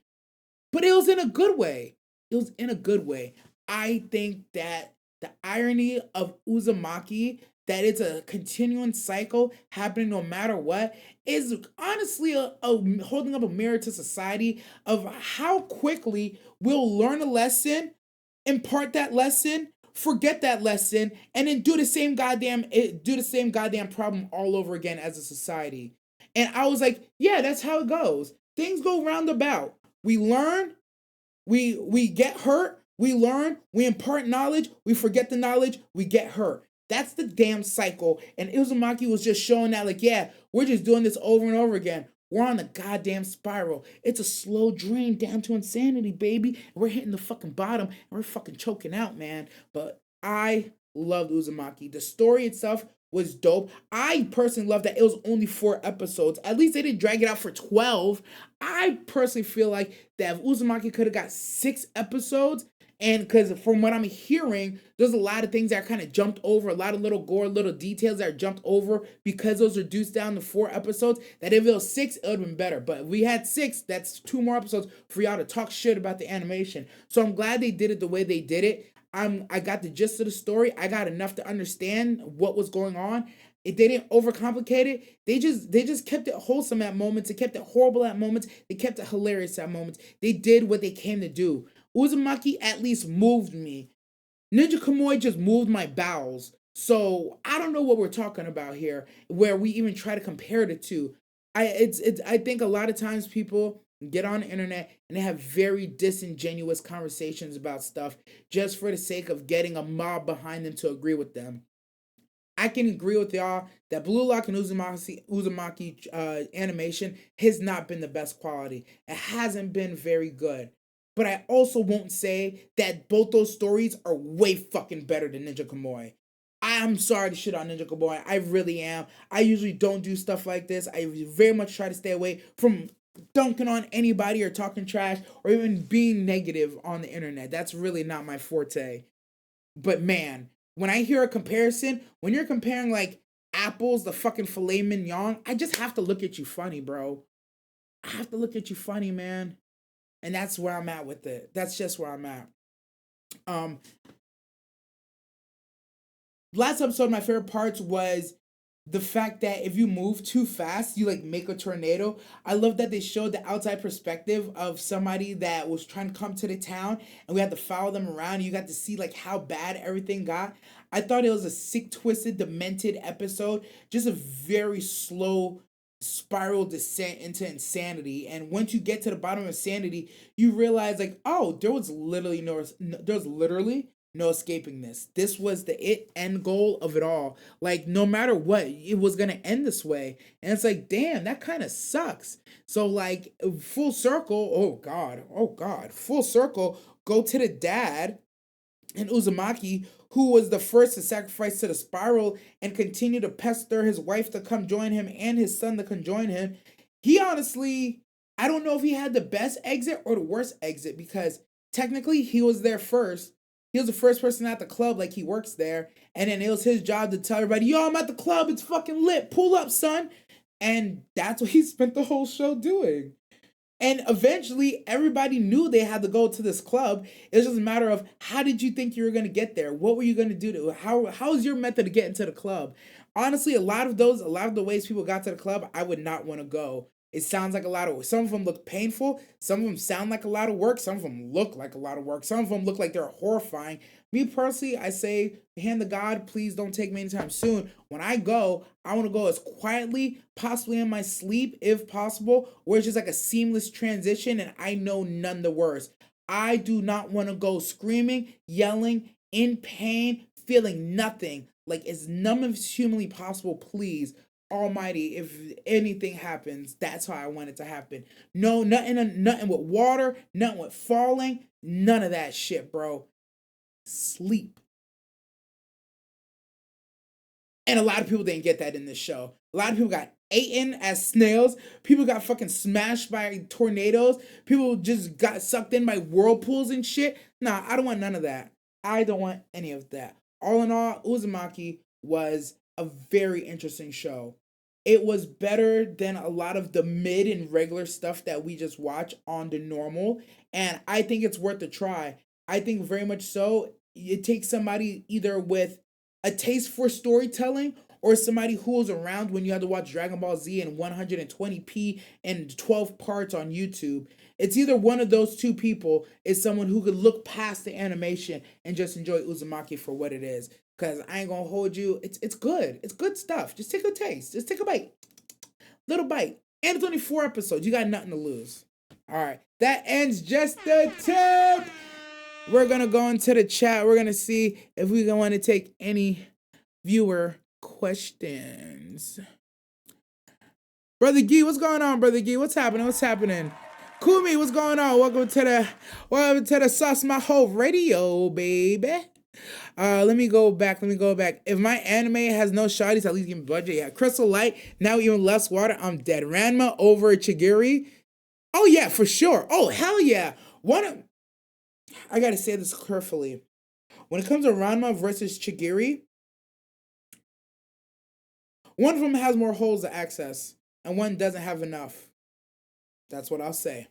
But it was in a good way. It was in a good way. I think that the irony of Uzumaki, that it's a continuing cycle happening no matter what, is honestly a holding up a mirror to society of how quickly we'll learn a lesson, impart that lesson, forget that lesson, and then do the same goddamn problem all over again as a society. And I was like, yeah, that's how it goes. Things go roundabout. We learn, we get hurt, we learn, we impart knowledge, we forget the knowledge, we get hurt. That's the damn cycle. And Uzumaki was just showing that, like, yeah, we're just doing this over and over again. We're on the goddamn spiral. It's a slow drain down to insanity, baby. We're hitting the fucking bottom and we're fucking choking out, man. But I loved Uzumaki. The story itself was dope. I personally love that it was only 4 episodes. At least they didn't drag it out for 12. I personally feel like that if Uzumaki could have got 6 episodes, and because from what I'm hearing, there's a lot of things that are kind of jumped over, a lot of little gore, little details that are jumped over because those are reduced down to 4 episodes, that if it was 6, it would have been better. But if we had 6, that's 2 more episodes for y'all to talk shit about the animation. So I'm glad they did it the way they did it. I got the gist of the story. I got enough to understand what was going on. They didn't overcomplicate it. They just kept it wholesome at moments. They kept it horrible at moments. They kept it hilarious at moments. They did what they came to do. Uzumaki at least moved me. Ninja Kamui just moved my bowels. So I don't know what we're talking about here, where we even try to compare the two. I think a lot of times people get on the internet and they have very disingenuous conversations about stuff just for the sake of getting a mob behind them to agree with them. I can agree with y'all that Blue Lock and Uzumaki animation has not been the best quality. It hasn't been very good. But I also won't say that both those stories are way fucking better than Ninja Kamui. I'm sorry to shit on Ninja Kamui. I really am. I usually don't do stuff like this. I very much try to stay away from dunking on anybody or talking trash or even being negative on the internet. That's really not my forte. But man, when I hear a comparison, when you're comparing like apples, the fucking filet mignon, I just have to look at you funny, bro. I have to look at you funny, man. And that's where I'm at with it. That's just where I'm at. Um, Last episode, my favorite parts was the fact that if you move too fast, you like make a tornado. I love that they showed the outside perspective of somebody that was trying to come to the town and we had to follow them around. You got to see like how bad everything got. I thought it was a sick, twisted, demented episode. Just a very slow spiral descent into insanity. And once you get to the bottom of insanity, you realize like, oh, there was literally no escaping this. This was the end goal of it all. Like, no matter what, it was gonna end this way. And it's like, damn, that kind of sucks. So, like, full circle, oh God, full circle, go to the dad And Uzamaki, who was the first to sacrifice to the spiral and continue to pester his wife to come join him and his son to come join him, he honestly, I don't know if he had the best exit or the worst exit, because technically he was there first. He was the first person at the club, like he works there. And then it was his job to tell everybody, yo, I'm at the club. It's fucking lit. Pull up, son. And that's what he spent the whole show doing. And eventually, everybody knew they had to go to this club. It was just a matter of, how did you think you were going to get there? What were you going to do? How is your method to get into the club? Honestly, a lot of the ways people got to the club, I would not want to go. It sounds like a lot of, some of them look painful. Some of them sound like a lot of work. Some of them look like a lot of work. Some of them look like they're horrifying. Me personally, I say, hand to God, please don't take me anytime soon. When I go, I want to go as quietly, possibly in my sleep, if possible, where it's just like a seamless transition and I know none the worse. I do not want to go screaming, yelling, in pain, feeling nothing. Like, as numb as humanly possible, please. Almighty, if anything happens, that's how I want it to happen. No, nothing with water, nothing with falling, none of that shit, bro. Sleep. And a lot of people didn't get that in this show. A lot of people got eaten as snails. People got fucking smashed by tornadoes. People just got sucked in by whirlpools and shit. Nah, I don't want none of that. I don't want any of that. All in all, Uzumaki was a very interesting show. It was better than a lot of the mid and regular stuff that we just watch on the normal. And I think it's worth a try. I think very much so. It takes somebody either with a taste for storytelling or somebody who was around when you had to watch Dragon Ball Z in 120p and 12 parts on YouTube. It's either one of those two people is someone who could look past the animation and just enjoy Uzumaki for what it is. Because I ain't gonna hold you. It's good. It's good stuff. Just take a taste. Just take a bite. Little bite. And it's only 4 episodes. You got nothing to lose. All right. That ends just the tip. We're gonna go into the chat. We're gonna see if we want to take any viewer questions. Brother Gee, what's going on, Brother Gee? What's happening? What's happening? Kumi, what's going on? Welcome to the Sauce Maho radio, baby. Let me go back. If my anime has no shawties, at least give me budget. Yeah, Crystal Light, now even less water. I'm dead. Ranma over Chigiri. Oh yeah, for sure. Oh hell yeah. I gotta say this carefully. When it comes to Ranma versus Chigiri, one of them has more holes to access, and one doesn't have enough. That's what I'll say.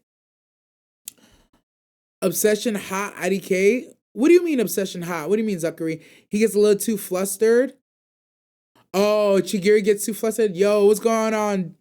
Obsession hot IDK. What do you mean obsession hot? What do you mean, Zachary? He gets a little too flustered. Oh, Chigiri gets too flustered. Yo, what's going on?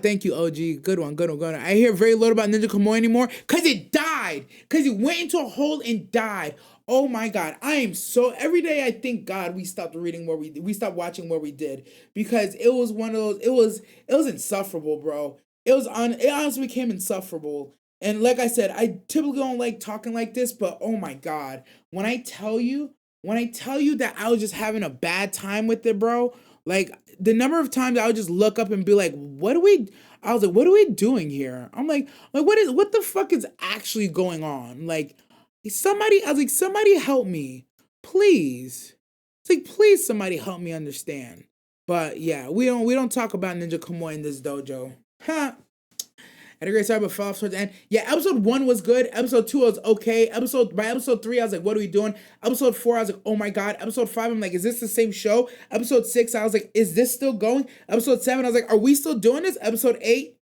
Thank you, OG. Good one. I hear very little about Ninja Camo anymore because it died. Because it went into a hole and died. Oh my God. I am so, every day I thank God we stopped reading where we stopped watching where we did. Because it was one of those, it was insufferable, bro. It honestly became insufferable. And like I said, I typically don't like talking like this, but oh my God. When I tell you that I was just having a bad time with it, bro, like the number of times I would just look up and be like, what are we doing here? I'm like, what the fuck is actually going on? Like, somebody help me, please. It's like, please, somebody help me understand. But yeah, we don't talk about Ninja Camo in this dojo. Huh. Had a great start, but fell off towards the end. Yeah, episode 1 was good. Episode 2 was okay. By episode 3, I was like, what are we doing? Episode 4, I was like, oh my God. Episode 5, I'm like, is this the same show? Episode 6, I was like, is this still going? Episode 7, I was like, are we still doing this? Episode 8,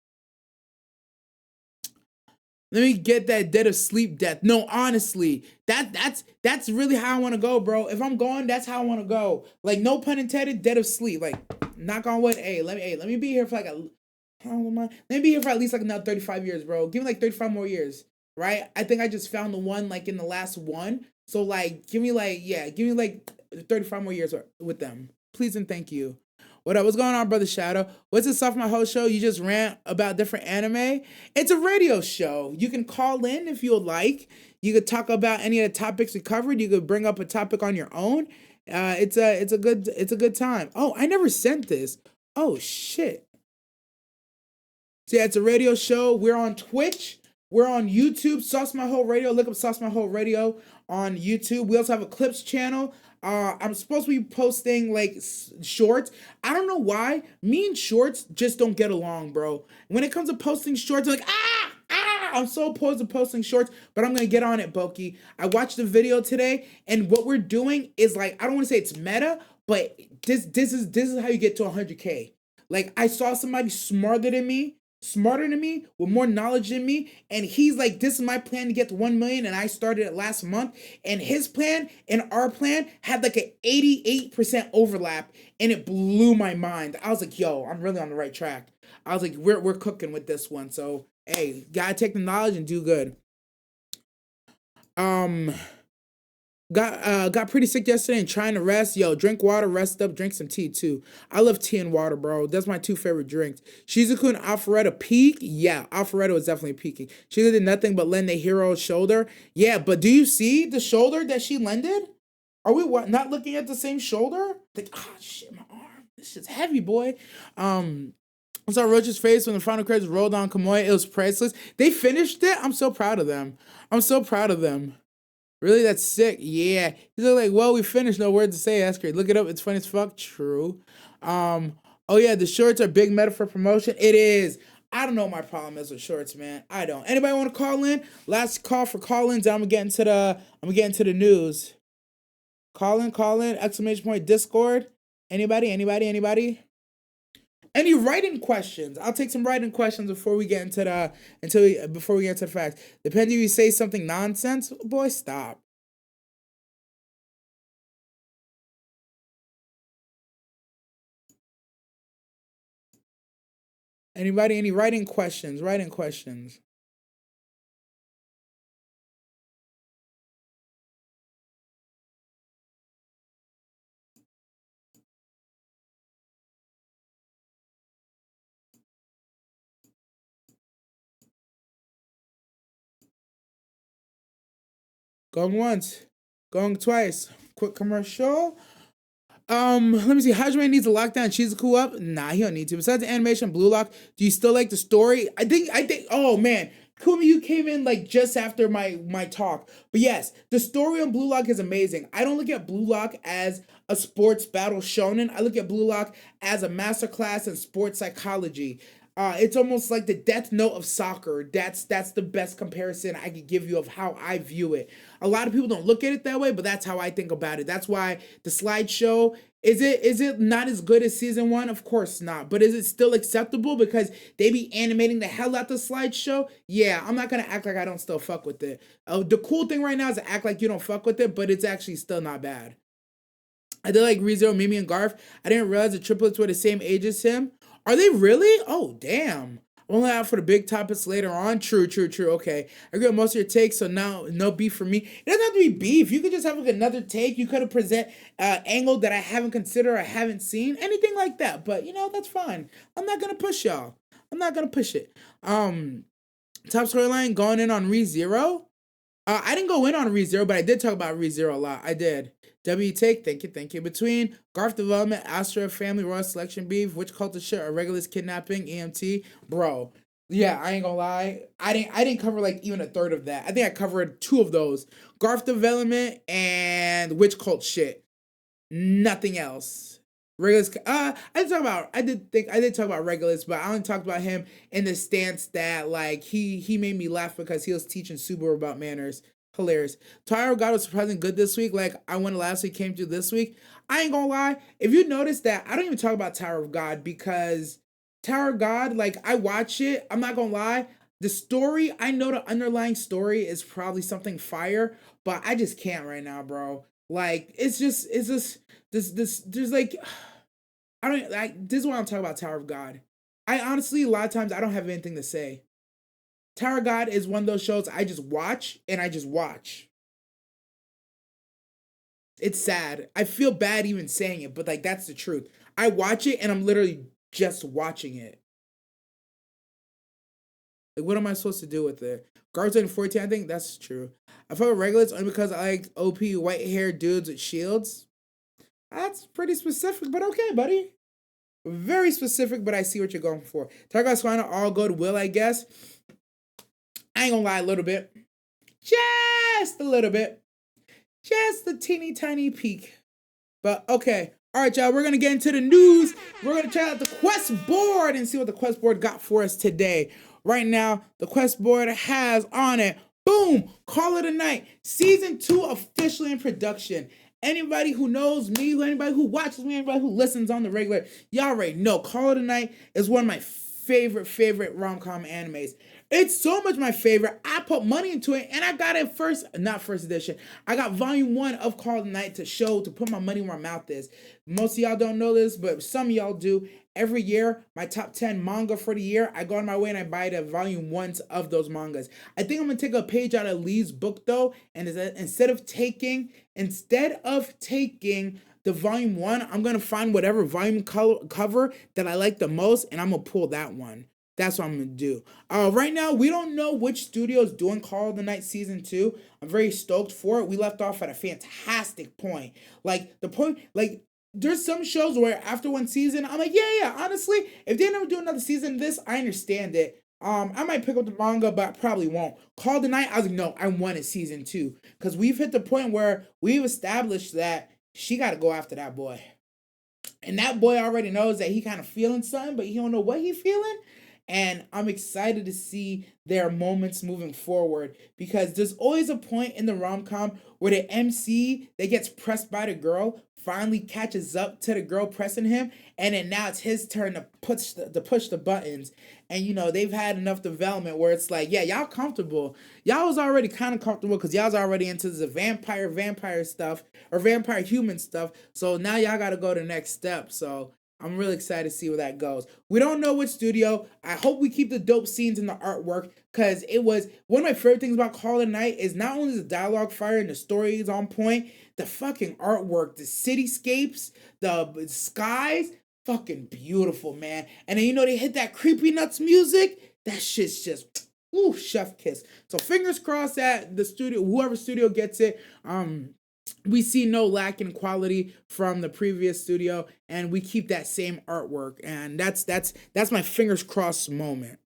let me get that dead of sleep death. No, honestly, that's really how I want to go, bro. If I'm going, that's how I want to go. Like, no pun intended, dead of sleep. Like, knock on wood. Let me be here for like let me be here for at least like another 35 years, bro. Give me like 35 more years, right? I think I just found the one like in the last one. So like, give me like 35 more years with them. Please and thank you. What up? What's going on, Brother Shadow? What's this off my whole show? You just rant about different anime? It's a radio show. You can call in if you would like. You could talk about any of the topics we covered. You could bring up a topic on your own. It's a good time. Oh, I never sent this. Oh shit. So yeah, it's a radio show. We're on Twitch. We're on YouTube, Sauce Maho Radio. Look up Sauce Maho Radio on YouTube. We also have a clips channel. I'm supposed to be posting like shorts. I don't know why. Me and shorts just don't get along, bro. When it comes to posting shorts, I'm like, I'm so opposed to posting shorts, but I'm gonna get on it, Boki. I watched the video today, and what we're doing is like, I don't want to say it's meta, but this is how you get to 100K. Like, I saw somebody smarter than me, with more knowledge than me, and he's like, this is my plan to get to 1 million, and I started it last month, and his plan and our plan had like an 88% overlap, and it blew my mind. I was like, yo, I'm really on the right track. I was like, we're cooking with this one. So hey, gotta take the knowledge and do good. Got pretty sick yesterday and trying to rest. Yo, drink water, rest up, drink some tea too. I love tea and water, bro. That's my two favorite drinks. Shizuku and Alpharetta peak. Yeah, Alpharetta was definitely peaking. She did nothing but lend the hero shoulder. Yeah, but do you see the shoulder that she lended? Are we not looking at the same shoulder? Like, shit, my arm. This shit's heavy, boy. I saw Roach's face when the final credits rolled on Kamoy. It was priceless. They finished it. I'm so proud of them. Really, that's sick. Yeah. He's like, well, we finished. No words to say. That's great. Look it up. It's funny as fuck. True. Oh yeah, the shorts are big meta for promotion. It is. I don't know what my problem is with shorts, man. I don't. Anybody want to call in? Last call for call-ins. I'm gonna get into the news. Call in, exclamation point, Discord. Anybody? Any writing questions? I'll take some writing questions before we get into the facts. Depending if you say something nonsense, boy, stop. Anybody? Any writing questions? Going once, going twice. Quick commercial. Let me see. Hajime needs to lock down Shizuku up. Nah, he don't need to. Besides the animation, Blue Lock, do you still like the story? I think. Oh man, Kumi, you came in like just after my talk. But yes, the story on Blue Lock is amazing. I don't look at Blue Lock as a sports battle shonen. I look at Blue Lock as a masterclass in sports psychology. It's almost like the Death Note of soccer. That's the best comparison I could give you of how I view it. A lot of people don't look at it that way, but that's how I think about it. That's why the slideshow, is it not as good as season 1? Of course not. But is it still acceptable because they be animating the hell out the slideshow? Yeah, I'm not gonna act like I don't still fuck with it. The cool thing right now is to act like you don't fuck with it, but it's actually still not bad. I did like ReZero, Mimi, and Garf. I didn't realize the triplets were the same age as him. Are they really? Oh, damn. Only out for the big topics later on. True. Okay. I agree with most of your takes, so now no beef for me. It doesn't have to be beef. You could just have like another take. You could have present angle that I haven't considered or I haven't seen. Anything like that. But, that's fine. I'm not going to push y'all. I'm not going to push it. Top storyline, going in on ReZero. I didn't go in on ReZero, but I did talk about ReZero a lot. I did. W take, thank you. Between Garf development, Astra family, Royal selection beef, which culture shit, or Regulus kidnapping, EMT, bro. Yeah, I ain't gonna lie. I didn't cover like even a third of that. I think I covered 2 of those. Garf development and witch cult shit. Nothing else. Regulus. I did talk about Regulus, but I only talked about him in the stance that like he made me laugh because he was teaching Subaru about manners. Hilarious. Tower of God was surprisingly good this week. Like I went last week, came through this week. I ain't gonna lie. If you notice that, I don't even talk about Tower of God because Tower of God, like I watch it. I'm not gonna lie. The story, I know the underlying story is probably something fire, but I just can't right now, bro. Like it's just there's like I don't like this is why I'm talking about Tower of God. I honestly a lot of times I don't have anything to say. Tower of God is one of those shows I just watch and I just watch. It's sad. I feel bad even saying it, but like that's the truth. I watch it and I'm literally just watching it. Like what am I supposed to do with it? Guardian 14, I think that's true. I fuck with Regulus only because I like OP white haired dudes with shields. That's pretty specific, but okay, buddy. Very specific, but I see what you're going for. Target's final all good will, I guess. I ain't gonna lie, a little bit. Just a little bit. Just a teeny tiny peek. But okay. Alright, y'all, we're gonna get into the news. We're gonna check out the quest board and see what the quest board got for us today. Right now, the quest board has on it, boom, Call It a Night, Season 2 officially in production. Anybody who knows me, anybody who watches me, anybody who listens on the regular, y'all already know Call It a Night is one of my favorite rom-com animes. It's so much my favorite. I put money into it and I got it not first edition. I got volume 1 of Call It a Night to put my money where my mouth is. Most of y'all don't know this, but some of y'all do. Every year, my top 10 manga for the year, I go on my way and I buy the volume 1s of those mangas. I think I'm going to take a page out of Lee's book though, and instead of taking the volume 1, I'm going to find whatever volume cover that I like the most, and I'm going to pull that one. That's what I'm going to do. Right now, we don't know which studio is doing Call of the Night Season 2. I'm very stoked for it. We left off at a fantastic point. There's some shows where after one season, I'm like, yeah, honestly, if they never do another season of this, I understand it. I might pick up the manga, but I probably won't. Call the Night, I was like, no, I wanted Season 2. Because we've hit the point where we've established that she got to go after that boy. And that boy already knows that he kind of feeling something, but he don't know what he feeling. And I'm excited to see their moments moving forward, because there's always a point in the rom-com where the MC that gets pressed by the girl finally catches up to the girl pressing him, and then now it's his turn to push the buttons. And you know, they've had enough development where it's like, yeah, y'all comfortable. Y'all was already kind of comfortable because y'all was already into the vampire stuff or vampire human stuff. So now y'all got to go to the next step. So I'm really excited to see where that goes. We don't know which studio. I hope we keep the dope scenes in the artwork, because it was one of my favorite things about Call of the Night is not only the dialogue fire and the story is on point, the fucking artwork, the cityscapes, the skies, fucking beautiful, man. And then, you know, they hit that creepy nuts music. That shit's just, ooh, chef kiss. So fingers crossed that the studio, whoever studio gets it, we see no lack in quality from the previous studio, and we keep that same artwork. And that's my fingers crossed moment.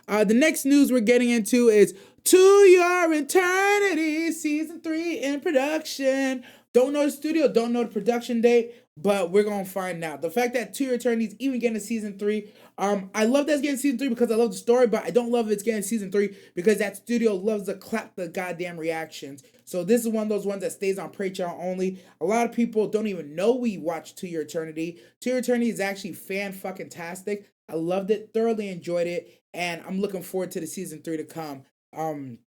The next news we're getting into is To Your Eternity, Season 3 in production. Don't know the studio, don't know the production date, but we're going to find out. The fact that To Your Eternity is even getting a Season 3, I love that it's getting Season 3 because I love the story, but I don't love it's getting Season 3 because that studio loves to clap the goddamn reactions. So this is one of those ones that stays on Patreon only. A lot of people don't even know we watched To Your Eternity. To Your Eternity is actually fan-fucking-tastic. I loved it, thoroughly enjoyed it, and I'm looking forward to the Season 3 to come. And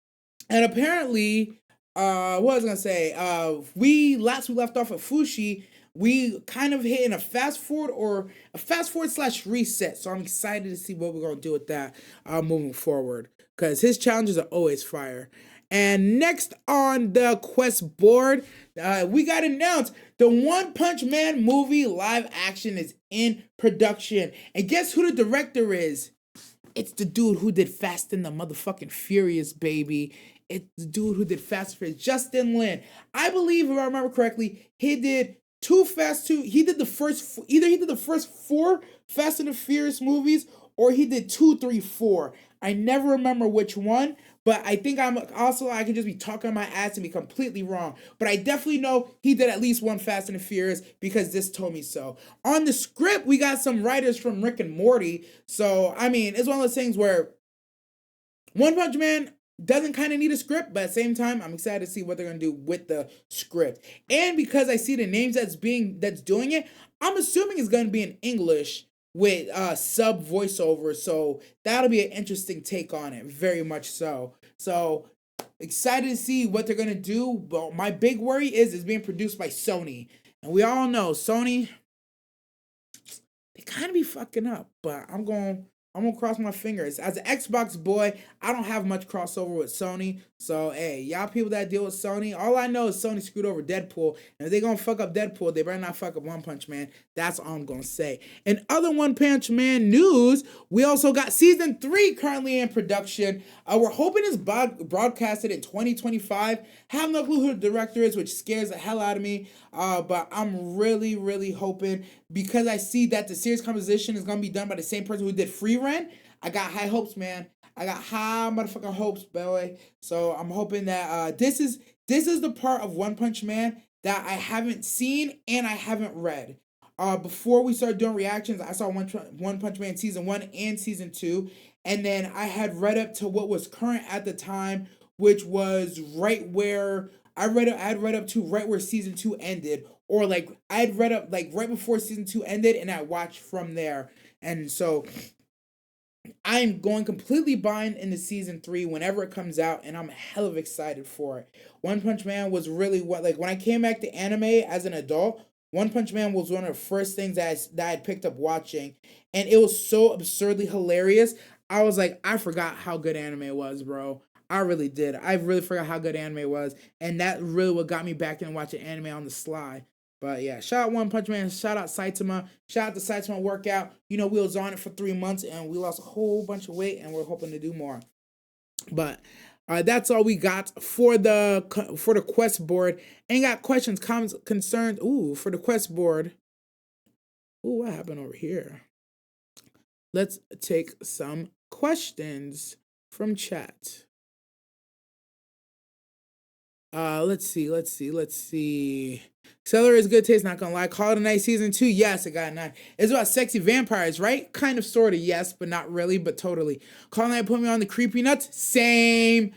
apparently, what was I gonna say? We left off at Fushi. We kind of hit in a fast forward / reset. So I'm excited to see what we're gonna do with that moving forward, because his challenges are always fire. And next on the quest board, we got announced the One Punch Man movie live action is in production. And guess who the director is? It's the dude who did Fast and the motherfucking Furious, baby. It's the dude who did Fast and Furious, Justin Lin. I believe, if I remember correctly, he did he did the first, either he did the first 4 Fast and the Furious movies, or he did 2, 3, 4. I never remember which one, but I think I can just be talking my ass and be completely wrong. But I definitely know he did at least 1 Fast and the Furious because this told me so. On the script, we got some writers from Rick and Morty. So, I mean, it's one of those things where One Punch Man doesn't kind of need a script, but at the same time, I'm excited to see what they're going to do with the script. And because I see the names that's doing it, I'm assuming it's going to be in English with sub voiceover, so that'll be an interesting take on it, very much so. So excited to see what they're gonna do. But my big worry is it's being produced by Sony, and we all know Sony, they kind of be fucking up. But I'm gonna cross my fingers. As an Xbox boy, I don't have much crossover with Sony. So, hey, y'all people that deal with Sony, all I know is Sony screwed over Deadpool. And if they gonna fuck up Deadpool, they better not fuck up One Punch Man. That's all I'm gonna say. In other One Punch Man news, we also got Season 3 currently in production. We're hoping it's broadcasted in 2025. Have no clue who the director is, which scares the hell out of me. But I'm really, really hoping, because I see that the series composition is gonna be done by the same person who did Free Rent. I got high hopes, man. I got high motherfucking hopes, boy. So I'm hoping that this is the part of One Punch Man that I haven't seen and I haven't read. Before we started doing reactions, I saw One Punch Man season 1 and season 2, and then I had read up to what was current at the time, which was right where I had read up to right where season 2 ended, or like I had read up like right before season 2 ended, and I watched from there. And so I'm going completely behind into season 3 whenever it comes out, and I'm hell of excited for it. One Punch Man was really what, like, when I came back to anime as an adult. One Punch Man was one of the first things that I had picked up watching, and it was so absurdly hilarious. I was like, I forgot how good anime was, bro. I really did. I really forgot how good anime was, and that really what got me back in watching anime on the sly. But yeah, shout out One Punch Man, shout out Saitama, shout out the Saitama workout. You know, we was on it for 3 months and we lost a whole bunch of weight, and we're hoping to do more. But that's all we got for the quest board. Ain't got questions, comments, concerns. Ooh, for the quest board. Ooh, what happened over here? Let's take some questions from chat. Let's see. Celery is good taste, not gonna lie. Call it a night season 2. Yes, it got a 9. It's about sexy vampires, right? Kind of, sort of, yes, but not really, but totally. Call Night put me on the creepy nuts. Same.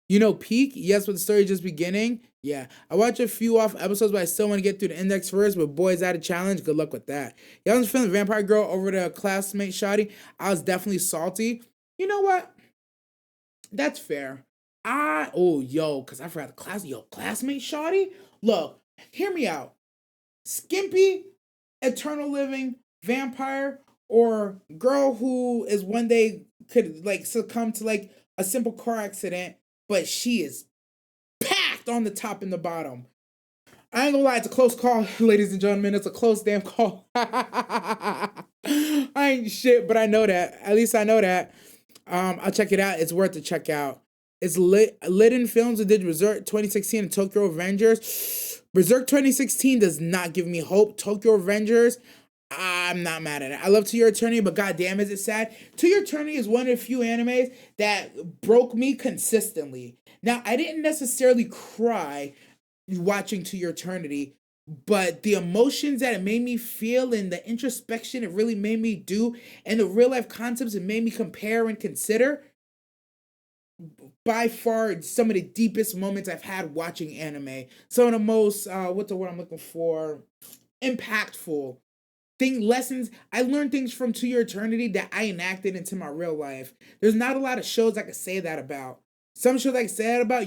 You know, Peak? Yes, with the story just beginning. Yeah, I watched a few off episodes, but I still want to get through the index first. But boy, is that a challenge. Good luck with that. Y'all was feeling Vampire Girl over the classmate shoddy. I was definitely salty. You know what? That's fair. Cause I forgot the classmate shoddy. Look, hear me out. Skimpy, eternal living vampire, or girl who is one day could like succumb to like a simple car accident, but she is packed on the top and the bottom. I ain't gonna lie, it's a close call, ladies and gentlemen. It's a close damn call. I ain't shit, but I know that. At least I know that. I'll check it out. It's worth to check out. It's Litten Films that did Berserk 2016 and Tokyo Revengers. Berserk 2016 does not give me hope. Tokyo Revengers, I'm not mad at it. I love To Your Eternity, but goddamn, is it sad? To Your Eternity is one of the few animes that broke me consistently. Now, I didn't necessarily cry watching To Your Eternity, but the emotions that it made me feel and the introspection it really made me do and the real life concepts it made me compare and consider, by far some of the deepest moments I've had watching anime. Some of the most what's the word I'm looking for? Impactful lessons. I learned things from To Your Eternity that I enacted into my real life. There's not a lot of shows I could say that about. Some shows I could say that about,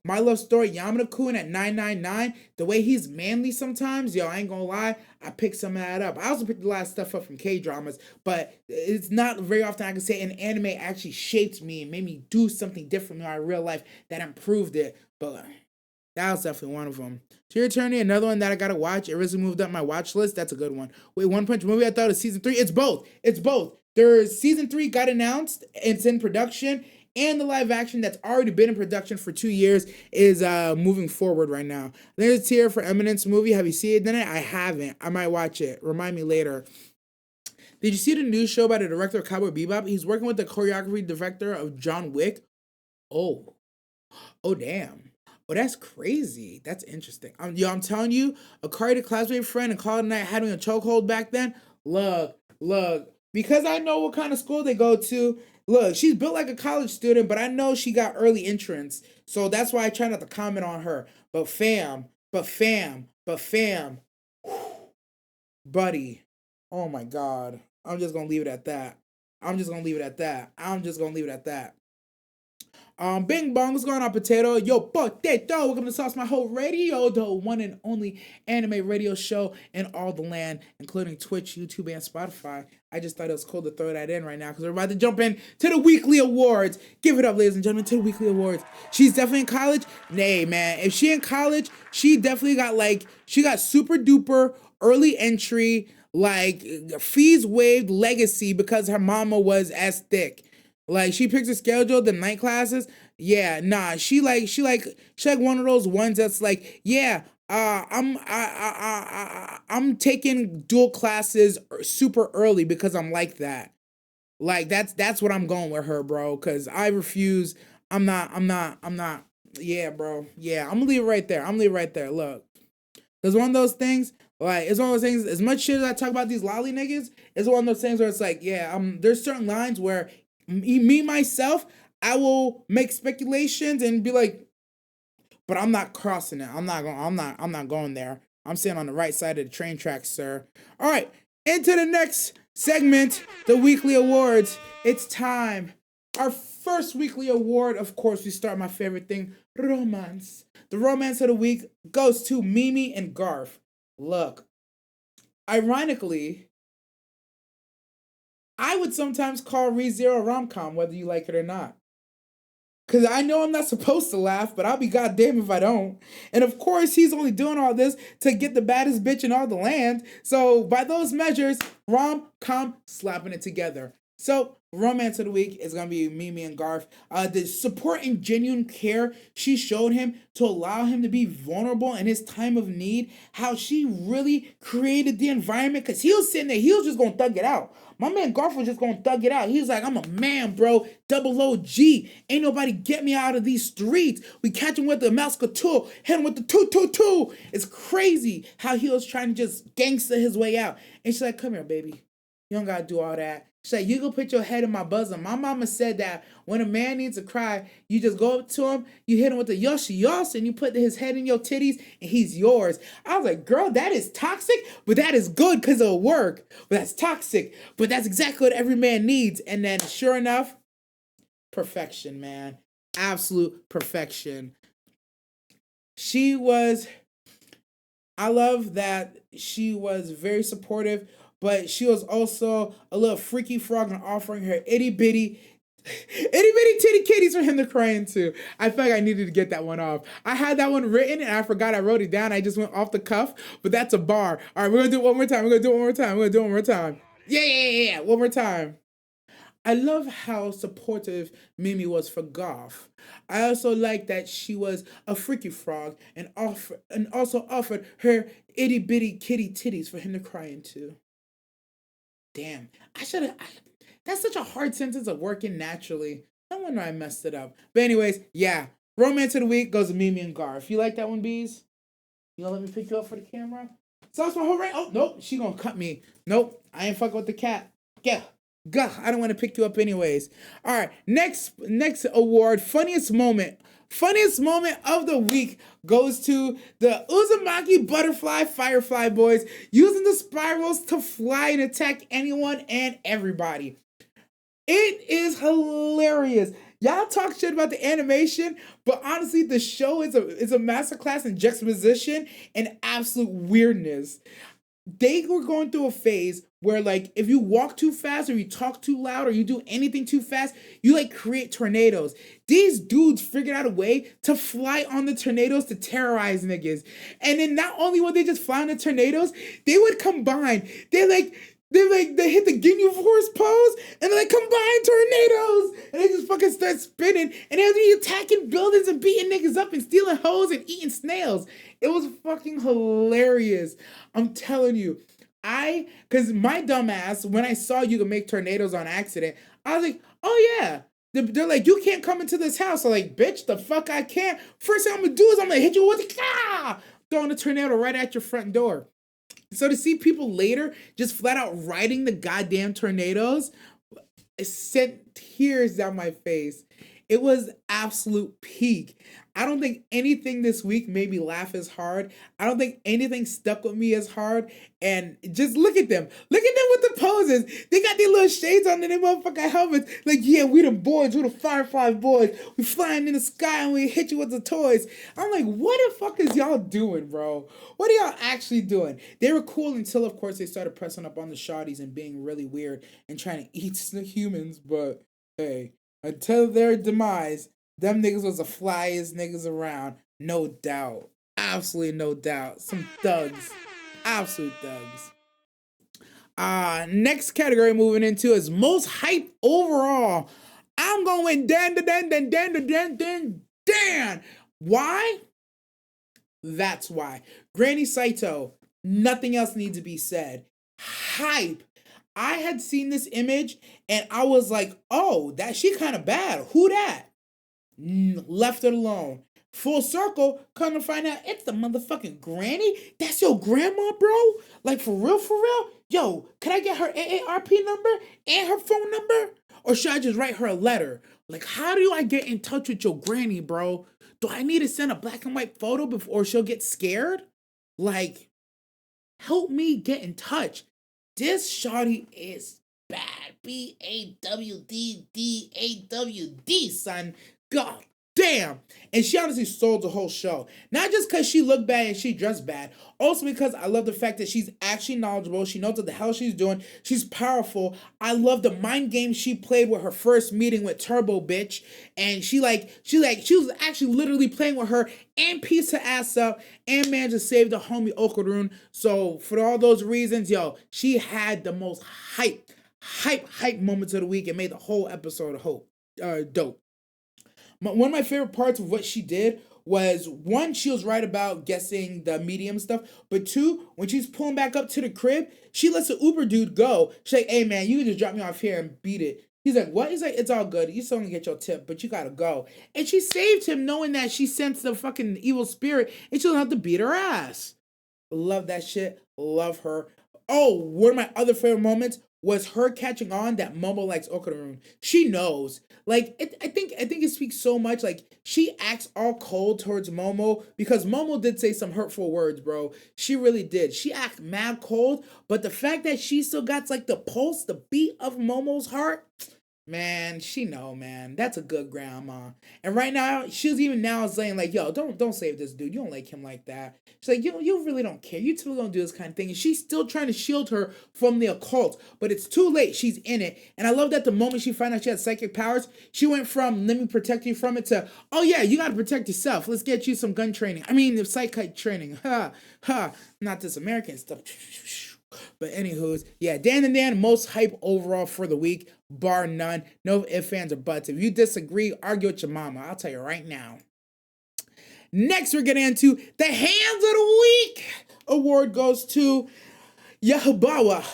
My Love Story, Yamada-kun at 999, the way he's manly sometimes, I ain't gonna lie, I picked some of that up. I also picked a lot of stuff up from K-dramas, but it's not very often I can say an anime actually shaped me and made me do something different in my real life that improved it, but that was definitely one of them. To Your Eternity, another one that I gotta watch. It recently moved up my watch list. That's a good one. Wait, One Punch movie, I thought it was season 3. It's both. There's season 3 got announced. It's in production. And the live action that's already been in production for 2 years is moving forward right now. There's a tier for Eminence movie. Have you seen it? I haven't. I might watch it. Remind me later. Did you see the new show by the director of Cowboy Bebop? He's working with the choreography director of John Wick. Oh. Oh, damn. Oh, that's crazy. That's interesting. I'm telling you, a Cardi classmate friend and called night had me a chokehold back then. Look. Because I know what kind of school they go to. Look, she's built like a college student, but I know she got early entrance. So that's why I try not to comment on her. But fam, buddy. Oh my God. I'm just going to leave it at that. Bing bong, what's going on, potato? Yo, potato, welcome to Sauce Maho Radio, the one and only anime radio show in all the land, including Twitch, YouTube, and Spotify. I just thought it was cool to throw that in right now because we're about to jump in to the weekly awards. Give it up, ladies and gentlemen, to the weekly awards. She's definitely in college? Nay, man. If she in college, she definitely got super duper early entry, like fees waived legacy because her mama was as thick. Like, she picks a schedule, the night classes. Yeah, nah, she like one of those ones that's like, yeah, I'm taking dual classes super early because I'm like that. Like that's what I'm going with her, bro. Cause I refuse. I'm not. Yeah, bro. Yeah, I'm gonna leave it right there. I'm gonna leave it right there. Look, there's one of those things. Like it's one of those things. As much shit as I talk about these lolly niggas, it's one of those things where it's like, yeah, there's certain lines where me myself, I will make speculations and be like, but I'm not crossing it. I'm not going. I'm not going there. I'm sitting on the right side of the train tracks, sir. All right, into the next segment, the weekly awards. It's time. Our first weekly award, of course, we start my favorite thing, romance. The romance of the week goes to Mimi and Garth. Look, ironically, I would sometimes call ReZero rom-com, whether you like it or not. Cause I know I'm not supposed to laugh, but I'll be goddamn if I don't. And of course, he's only doing all this to get the baddest bitch in all the land. So by those measures, rom-com slapping it together. So romance of the week is gonna be Mimi and Garth. The support and genuine care she showed him to allow him to be vulnerable in his time of need. How she really created the environment, cause he was sitting there, he was just gonna thug it out. My man Garth was just gonna thug it out. He was like, I'm a man, bro. Double OG. Ain't nobody get me out of these streets. We catch him with the mouse couture, hit him with the 222. It's crazy how he was trying to just gangster his way out. And she's like, come here, baby. You don't gotta do all that. She's like, you go put your head in my bosom. My mama said that when a man needs to cry, you just go up to him, you hit him with the yoshi yosh, and you put his head in your titties, and he's yours. I was like, girl, that is toxic, but that is good because it'll work. But that's toxic, but that's exactly what every man needs. And then, sure enough, perfection, man. Absolute perfection. I love that she was very supportive, but she was also a little freaky frog and offering her itty bitty titty kitties for him to cry into. I felt like I needed to get that one off. I had that one written and I forgot I wrote it down. I just went off the cuff, but that's a bar. All right, we're gonna do it one more time. Yeah. One more time. I love how supportive Mimi was for Garth. I also like that she was a freaky frog and also offered her itty bitty kitty titties for him to cry into. Damn, I should have. That's such a hard sentence of working naturally. No wonder I messed it up. But anyways, yeah, romance of the week goes to Mimi and Garth. You like that one, Bees? You gonna let me pick you up for the camera? So that's my whole right. Oh nope, she gonna cut me. Nope, I ain't fucking with the cat. Yeah. Gah, I don't want to pick you up anyways. All right, next award, funniest moment. Funniest moment of the week goes to the Uzamaki butterfly firefly boys using the spirals to fly and attack anyone and everybody. It is hilarious. Y'all talk shit about the animation, but honestly, the show is a masterclass in juxtaposition and absolute weirdness. They were going through a phase where, like, if you walk too fast or you talk too loud or you do anything too fast, you like create tornadoes. These dudes figured out a way to fly on the tornadoes to terrorize niggas. And then not only would they just fly on the tornadoes, they would combine. They hit the Ginyu Force pose and they combine tornadoes and they just fucking start spinning and they'll be attacking buildings and beating niggas up and stealing hoes and eating snails. It was fucking hilarious. I'm telling you. Cause my dumb ass, when I saw you can make tornadoes on accident, I was like, oh yeah. They're like, you can't come into this house. I'm like, bitch, the fuck I can't. First thing I'm gonna do is I'm gonna hit you with throwing a tornado right at your front door. So to see people later just flat out riding the goddamn tornadoes, it sent tears down my face. It was absolute peak. I don't think anything this week made me laugh as hard. I don't think anything stuck with me as hard. And just look at them. Look at them with the poses. They got their little shades on and their motherfucking helmets. Like, yeah, we the boys. We the Firefly boys. We flying in the sky and we hit you with the toys. I'm like, what the fuck is y'all doing, bro? What are y'all actually doing? They were cool until, of course, they started pressing up on the shawties and being really weird and trying to eat humans. But, hey, until their demise, them niggas was the flyest niggas around. No doubt. Absolutely no doubt. Some thugs. Absolute thugs. Next category moving into is most hype overall. I'm going Dan. Why? That's why. Granny Saito. Nothing else needs to be said. Hype. I had seen this image and I was like, oh, that she kind of bad. Who that? Left it alone. Full circle, come to find out it's the motherfucking granny. That's your grandma, bro. Like for real, for real. Yo, can I get her AARP number and her phone number, or should I just write her a letter? Like, how do I get in touch with your granny, bro? Do I need to send a black and white photo before she'll get scared? Like, help me get in touch. This shawty is bad. BAWDDAWD, son. God damn. And she honestly sold the whole show. Not just because she looked bad and she dressed bad. Also because I love the fact that she's actually knowledgeable. She knows what the hell she's doing. She's powerful. I love the mind game she played with her first meeting with Turbo Bitch. And she was actually literally playing with her and pieced her ass up and managed to save the homie Okarun. So for all those reasons, yo, she had the most hype moments of the week and made the whole episode dope. One of my favorite parts of what she did was, one, she was right about guessing the medium stuff, but two, when she's pulling back up to the crib, she lets the Uber dude go. She's like, hey man, you can just drop me off here and beat it. He's like, what? He's like, it's all good. You still gonna get your tip, but you gotta go. And she saved him knowing that she sensed the fucking evil spirit and she don't have to beat her ass. Love that shit. Love her. Oh, one of my other favorite moments was her catching on that Momo likes Okarun. She knows. Like, I think it speaks so much. Like, she acts all cold towards Momo because Momo did say some hurtful words, bro. She really did. She acted mad cold, but the fact that she still got like the pulse, the beat of Momo's heart, man, she know, man. That's a good grandma. And right now, she's even now saying like, yo, don't save this dude. You don't like him like that. She's like, you really don't care. You two don't do this kind of thing. And she's still trying to shield her from the occult, but it's too late. She's in it. And I love that the moment she found out she had psychic powers, she went from let me protect you from it to, oh yeah, you gotta protect yourself. Let's get you some gun training. I mean, the psychic training. Not this American stuff. But anywho's, yeah, Dan and Dan, most hype overall for the week, bar none. No ifs, ands, or buts. If you disagree, argue with your mama. I'll tell you right now. Next, we're getting into the Hands of the Week. Award goes to Yahubawa.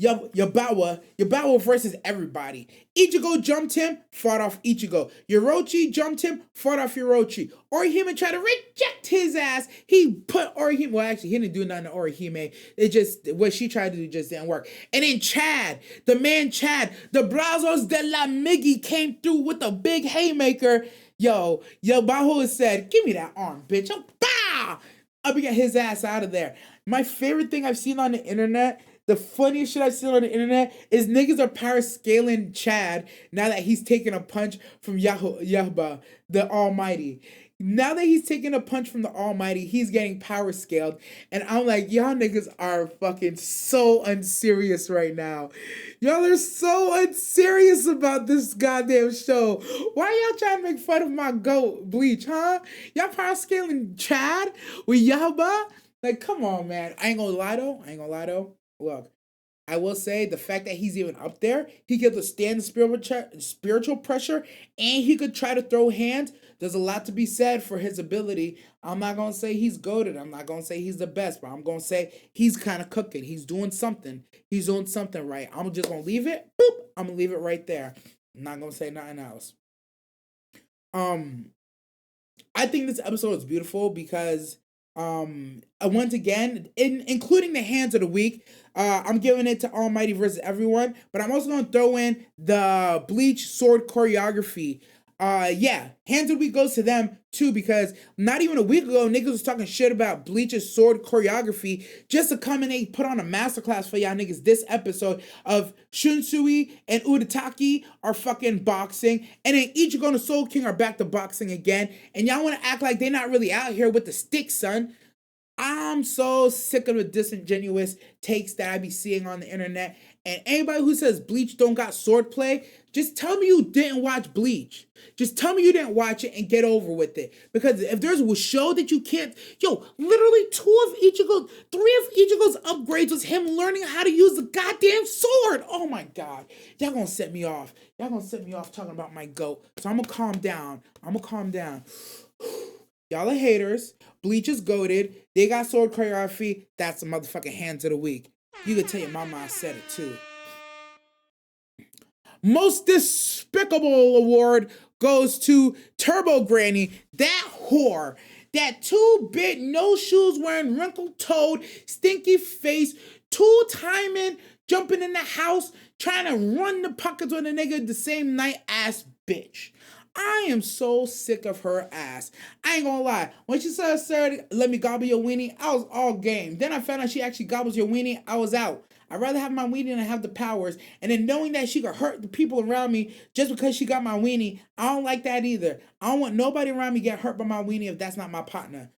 Yabawa versus everybody. Ichigo jumped him, fought off Ichigo. Yorochi jumped him, fought off Yorochi. Orihime tried to reject his ass. He put Orihime, well actually he didn't do nothing to Orihime. It just, what she tried to do just didn't work. And then Chad, the man Chad, the Brazos de la Miggy came through with a big haymaker. Yo, Baho said, give me that arm, bitch. Oh, bah! Up and get his ass out of there. My favorite thing I've seen on the internet, the funniest shit I've seen on the internet is niggas are parascaling Chad now that he's taking a punch from Yahba, the Almighty. Now that he's taking a punch from the Almighty, he's getting power scaled. And I'm like, y'all niggas are fucking so unserious right now. Y'all are so unserious about this goddamn show. Why y'all trying to make fun of my goat, Bleach, huh? Y'all power scaling Chad with Yahba? Like, come on, man. I ain't gonna lie though. Look, I will say the fact that he's even up there, he could withstand the spiritual pressure, and he could try to throw hands. There's a lot to be said for his ability. I'm not going to say he's goated. I'm not going to say he's the best, but I'm going to say he's kind of cooking. He's doing something. He's doing something right. I'm just going to leave it. Boop. I'm going to leave it right there. I'm not going to say nothing else. I think this episode is beautiful because once again, including the Hands of the Week, I'm giving it to Almighty versus everyone, but I'm also going to throw in the Bleach sword choreography. Hands of the Week goes to them too, because not even a week ago, niggas was talking shit about Bleach's sword choreography just to come and they put on a masterclass for y'all niggas this episode of Shunsui and Udataki are fucking boxing, and then Ichigo and the Soul King are back to boxing again, and y'all want to act like they're not really out here with the stick, son. I'm so sick of the disingenuous takes that I be seeing on the internet, and anybody who says Bleach don't got swordplay, just tell me you didn't watch Bleach. Just tell me you didn't watch it and get over with it. Because if there's a show that you can't, literally three of Ichigo's upgrades was him learning how to use the goddamn sword. Oh my God. Y'all gonna set me off. Y'all gonna set me off talking about my goat. So I'm gonna calm down. Y'all are haters. Bleach is goated. They got sword choreography. That's the motherfucking Hands of the Week. You could tell your mama I said it too. Most Despicable Award goes to Turbo Granny, that whore. That 2-bit, no shoes wearing, wrinkled toed, stinky face, two-timing, jumping in the house, trying to run the pockets on a nigga the same night ass bitch. I am so sick of her ass. I ain't gonna lie. When she said, let me gobble your weenie, I was all game. Then I found out she actually gobbles your weenie, I was out. I'd rather have my weenie than have the powers. And then knowing that she could hurt the people around me just because she got my weenie, I don't like that either. I don't want nobody around me get hurt by my weenie if that's not my partner.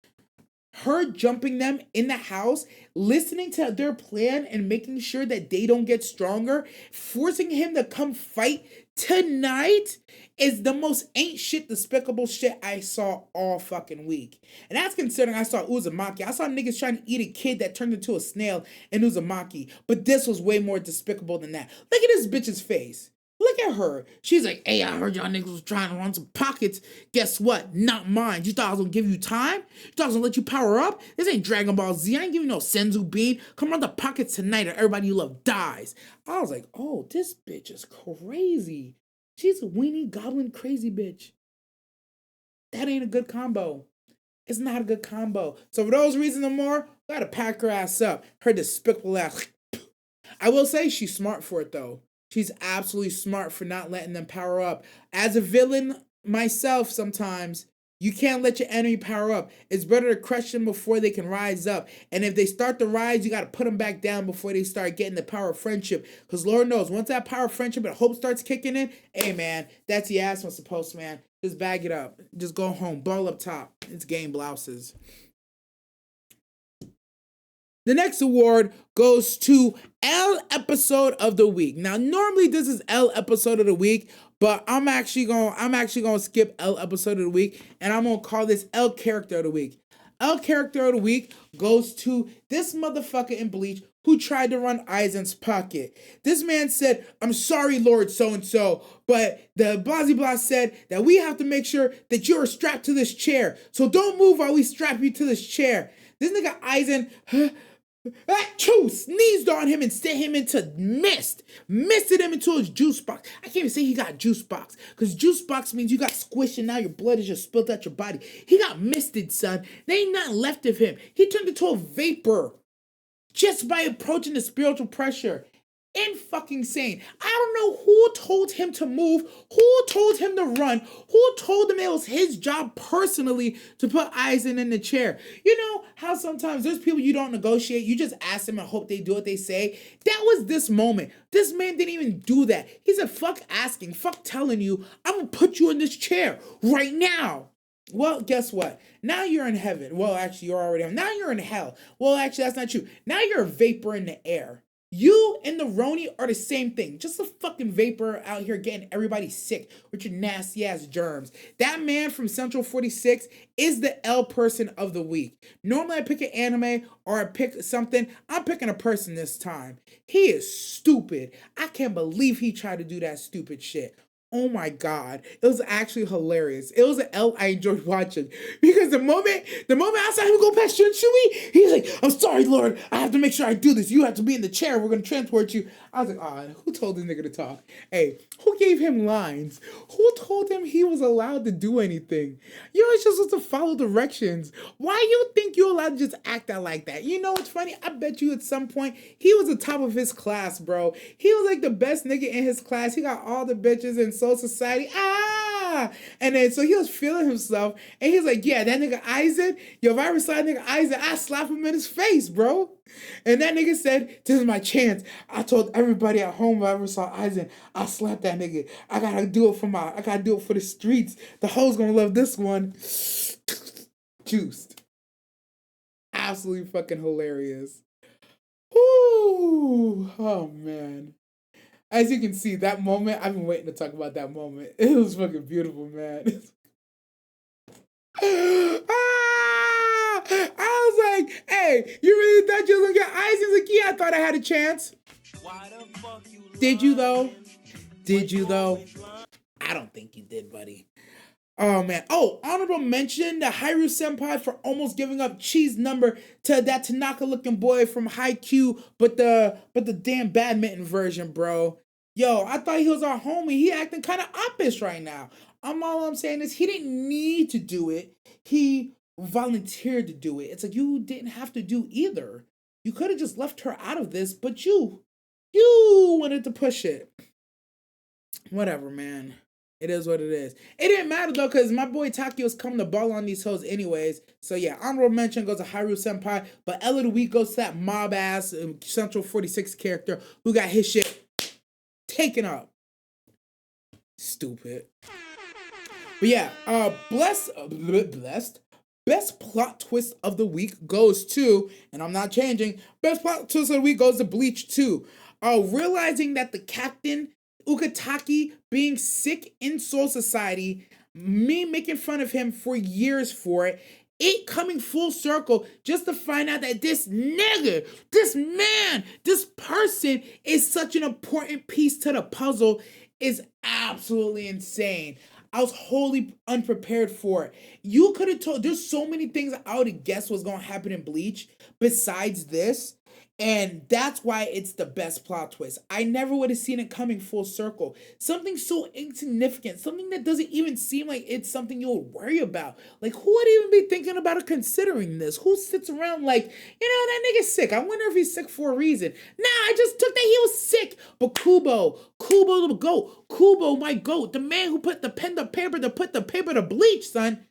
Her jumping them in the house, listening to their plan and making sure that they don't get stronger, forcing him to come fight tonight is the most ain't shit despicable shit I saw all fucking week. And that's considering I saw Uzamaki. I saw niggas trying to eat a kid that turned into a snail in Uzamaki. But this was way more despicable than that. Look at this bitch's face. Look at her. She's like, hey, I heard y'all niggas was trying to run some pockets. Guess what? Not mine. You thought I was gonna give you time? You thought I was gonna let you power up? This ain't Dragon Ball Z. I ain't giving you no Senzu bean. Come run the pockets tonight or everybody you love dies. I was like, oh, this bitch is crazy. She's a weenie goblin crazy bitch. That ain't a good combo. It's not a good combo. So for those reasons and more, we gotta pack her ass up. Her despicable ass. I will say she's smart for it though. She's absolutely smart for not letting them power up. As a villain myself sometimes, you can't let your enemy power up. It's better to crush them before they can rise up. And if they start to rise, you got to put them back down before they start getting the power of friendship. Because Lord knows, once that power of friendship and hope starts kicking in, hey man, that's the ass what's supposed to, man. Just bag it up. Just go home. Ball up top. It's game blouses. The next award goes to L episode of the week. Now, normally this is L episode of the week, but I'm actually gonna skip L episode of the week, and I'm gonna call this L character of the week. L character of the week goes to this motherfucker in Bleach who tried to run AIZEN's pocket. This man said, I'm sorry, Lord so-and-so, but the blah blah said that we have to make sure that you're strapped to this chair. So don't move while we strap you to this chair. This nigga AIZEN sneezed on him and sent him into misted him into his juice box. I can't even say he got juice box, because juice box means you got squished and now your blood is just spilled out your body. He got misted, son. There ain't nothing left of him. He turned into a vapor just by approaching the spiritual pressure. Fucking sane. I don't know who told him to move, who told him to run, who told him it was his job personally to put AIZEN in the chair. You know how sometimes there's people you don't negotiate, you just ask them and hope they do what they say? That was this moment. This man didn't even do that. He said, fuck asking, fuck telling you, I'm gonna put you in this chair right now. Well, guess what? Now you're in heaven. Well, actually, you're already on. Now you're in hell. Well, actually, that's not true. Now you're a vapor in the air. You and the Roni are the same thing. Just a fucking vapor out here getting everybody sick with your nasty ass germs. That man from Central 46 is the L person of the week. Normally I pick an anime or I pick something. I'm picking a person this time. He is stupid. I can't believe he tried to do that stupid shit. Oh my God. It was actually hilarious. It was an L I enjoyed watching. Because the moment I saw him go past Shunshui, he's like, I'm sorry, Lord. I have to make sure I do this. You have to be in the chair. We're going to transport you. I was like, who told this nigga to talk? Hey, who gave him lines? Who told him he was allowed to do anything? You're just supposed to follow directions. Why you think you're allowed to just act out like that? You know what's funny? I bet you at some point, he was the top of his class, bro. He was like the best nigga in his class. He got all the bitches and Soul Society. And then so he was feeling himself, and he's like, yeah, that nigga AIZEN, yo, if I ever saw that nigga AIZEN, I slap him in his face, bro. And that nigga said, this is my chance. I told everybody at home if I ever saw AIZEN, I'll slap that nigga. I gotta do it for the streets. The hoes gonna love this one. Juiced. Absolutely fucking hilarious. Ooh, oh man. As you can see, that moment, I've been waiting to talk about that moment. It was fucking beautiful, man. I was like, hey, you really thought you was gonna get AIZEN? Like, yeah, I thought I had a chance. Did you though? I don't think you did, buddy. Oh man. Oh, honorable mention to Hairu Senpai for almost giving up cheese number to that Tanaka looking boy from Haikyuu, but the damn badminton version, bro. Yo, I thought he was our homie. He acting kind of oppish right now. All I'm saying is he didn't need to do it. He volunteered to do it. It's like you didn't have to do either. You could have just left her out of this, but you wanted to push it. Whatever, man. It is what it is. It didn't matter though, because my boy Taki was coming to ball on these hoes anyways. So yeah, honorable mention goes to Haru Senpai, but L of the week goes to that mob ass Central 46 character who got his shit taken up. Stupid. But yeah, blessed. Best plot twist of the week goes to, and I'm not changing, best plot twist of the week goes to Bleach 2. Realizing that the captain, Ukitake, being sick in Soul Society, me making fun of him for years for it coming full circle just to find out that this nigga, this man, this person is such an important piece to the puzzle is absolutely insane. I was wholly unprepared for it. You could have told, there's so many things I would have guessed was going to happen in Bleach besides this. And that's why it's the best plot twist. I never would have seen it coming full circle. Something so insignificant, something that doesn't even seem like it's something you would worry about. Like, who would even be thinking about or considering this? Who sits around like, that nigga's sick. I wonder if he's sick for a reason. Nah, I just took that he was sick. But Kubo the goat, Kubo, my goat, the man who put the pen to paper to put the paper to bleach, son.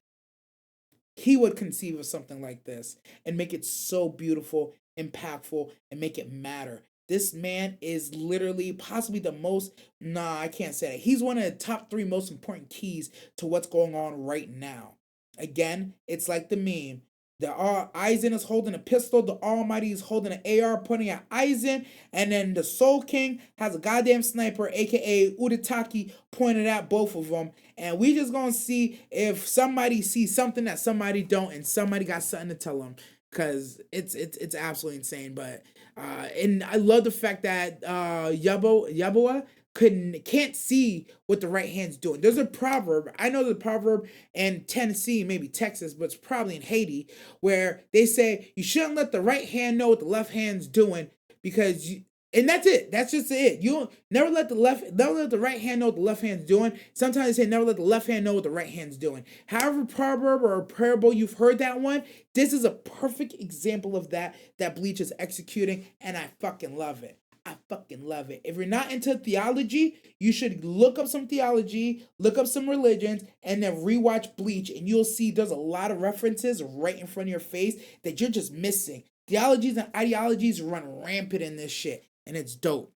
He would conceive of something like this and make it so beautiful, impactful, and make it matter. This man is literally possibly the most, I can't say that. He's one of the top 3 most important keys to what's going on right now. Again, it's like the meme. The AIZEN is holding a pistol, the Almighty is holding an AR pointing at AIZEN, and then the Soul King has a goddamn sniper, aka Ukitake, pointed at both of them. And we just gonna see if somebody sees something that somebody don't, and somebody got something to tell them. Cause it's absolutely insane. But and I love the fact that Yaboa can't see what the right hand's doing. There's a proverb. I know the proverb in Tennessee, maybe Texas, but it's probably in Haiti, where they say you shouldn't let the right hand know what the left hand's doing because and that's it. That's just it. You never let the right hand know what the left hand's doing. Sometimes they say never let the left hand know what the right hand's doing. However, proverb or parable you've heard that one, this is a perfect example of that Bleach is executing, and I fucking love it. I fucking love it. If you're not into theology, you should look up some theology, look up some religions, and then rewatch Bleach, and you'll see there's a lot of references right in front of your face that you're just missing. Theologies and ideologies run rampant in this shit, and it's dope.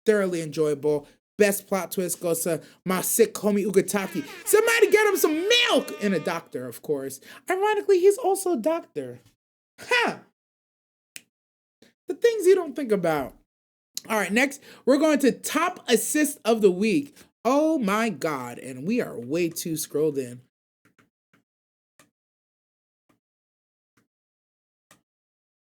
Thoroughly enjoyable. Best plot twist goes to my sick homie Ukitake. Somebody get him some milk! And a doctor, of course. Ironically, he's also a doctor. Ha! The things you don't think about. All right, next, we're going to top assist of the week. Oh my God, and we are way too scrolled in.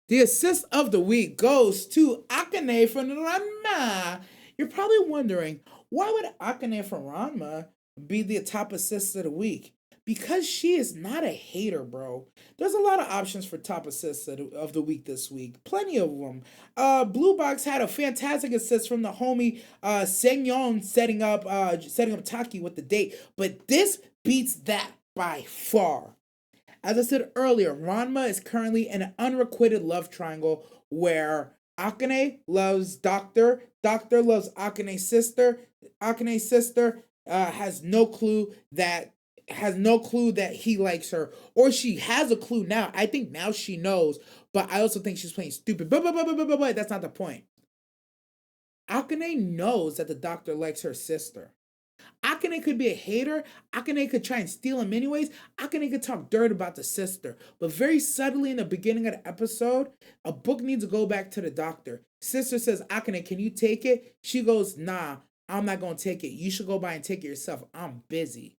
The assist of the week goes to Akane from Ranma. You're probably wondering, why would Akane from Ranma be the top assist of the week? Because she is not a hater, bro. There's a lot of options for top assists of the week this week. Plenty of them. Blue Box had a fantastic assist from the homie Sengyeon setting up Taki with the date. But this beats that by far. As I said earlier, Ranma is currently in an unrequited love triangle where Akane loves Doctor, Doctor loves Akane's sister has no clue that he likes her, or she has a clue now. I think now she knows, but I also think she's playing stupid. But that's not the point. Akane knows that the doctor likes her sister. Akane could be a hater. Akane could try and steal him anyways. Akane could talk dirt about the sister. But very subtly in the beginning of the episode, a book needs to go back to the doctor. Sister says, Akane, can you take it? She goes, nah, I'm not going to take it. You should go by and take it yourself. I'm busy.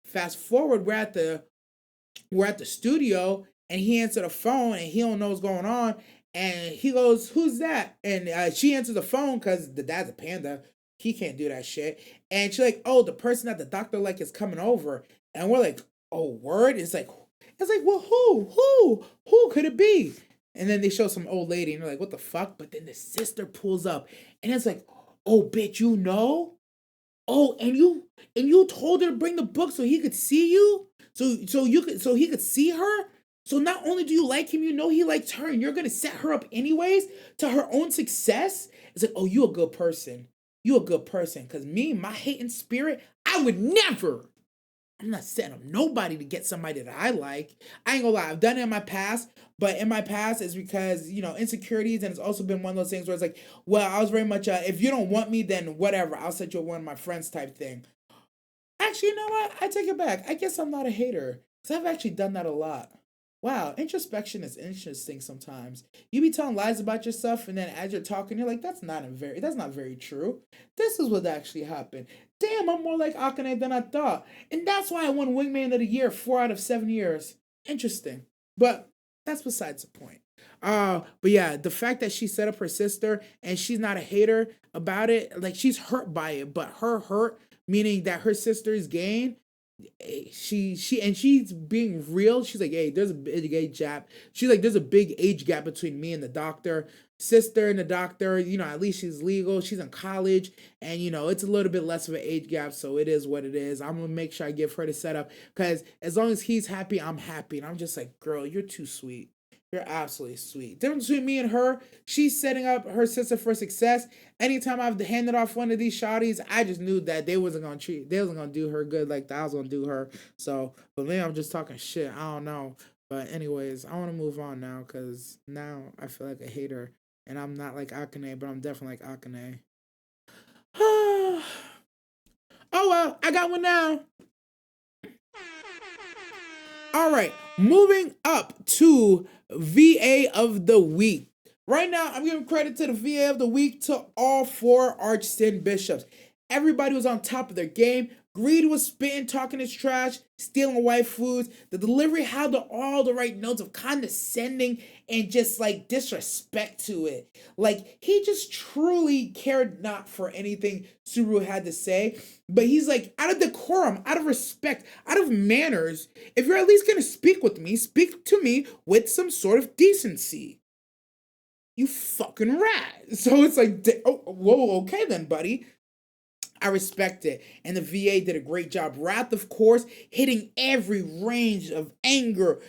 Fast forward, we're at the studio, and he answered the phone, and he don't know what's going on. And he goes, who's that? And she answers the phone because the dad's a panda. He can't do that shit. And she's like, oh, the person that the doctor like is coming over. And we're like, oh, word? It's like, well, who could it be? And then they show some old lady, and they're like, what the fuck? But then the sister pulls up, and it's like, oh, bitch, you know? Oh, and you told her to bring the book so he could see you, so he could see her. So not only do you like him, you know he likes her, and you're gonna set her up anyways to her own success. It's like, oh, you a good person. You a good person. Cause me, my hating spirit, I would never. I'm not setting up nobody to get somebody that I like. I ain't gonna lie, I've done it in my past, but in my past it's because, insecurities, and it's also been one of those things where it's like, well, I was very much if you don't want me, then whatever, I'll set you with one of my friends type thing. Actually, you know what? I take it back. I guess I'm not a hater. Because I've actually done that a lot. Wow, introspection is interesting sometimes. You be telling lies about yourself, and then as you're talking, you're like, that's not very true. This is what actually happened. Damn, I'm more like Akane than I thought. And that's why I won Wingman of the Year 4 out of 7 years. Interesting. But that's besides the point. But yeah, the fact that she set up her sister and she's not a hater about it, like she's hurt by it, but her hurt, meaning that her sister's gain, she's being real. She's like, hey, there's a big age gap. She's like, there's a big age gap between me and the doctor. Sister and the doctor, at least she's legal. She's in college, and it's a little bit less of an age gap, so it is what it is. I'm gonna make sure I give her the setup because as long as he's happy, I'm happy. And I'm just like, girl, you're too sweet. You're absolutely sweet. Difference between me and her, she's setting up her sister for success. Anytime I've handed off one of these shawties, I just knew that they wasn't gonna do her good like that I was gonna do her. So, but maybe I'm just talking shit. I don't know. But anyways, I want to move on now because now I feel like a hater, and I'm not like Akane, but I'm definitely like Akane. Oh well, I got one now. All right, moving up to VA of the week. Right now, I'm giving credit to the VA of the week to all four Archsin bishops. Everybody was on top of their game. Greed was spitting, talking his trash, stealing white foods. The delivery had all the right notes of condescending and just like disrespect to it. Like he just truly cared not for anything Subaru had to say. But he's like, out of decorum, out of respect, out of manners, if you're at least gonna speak with me, speak to me with some sort of decency. You fucking rat. So it's like, oh, whoa, okay then, buddy. I respect it. And the VA did a great job. Wrath, of course, hitting every range of anger,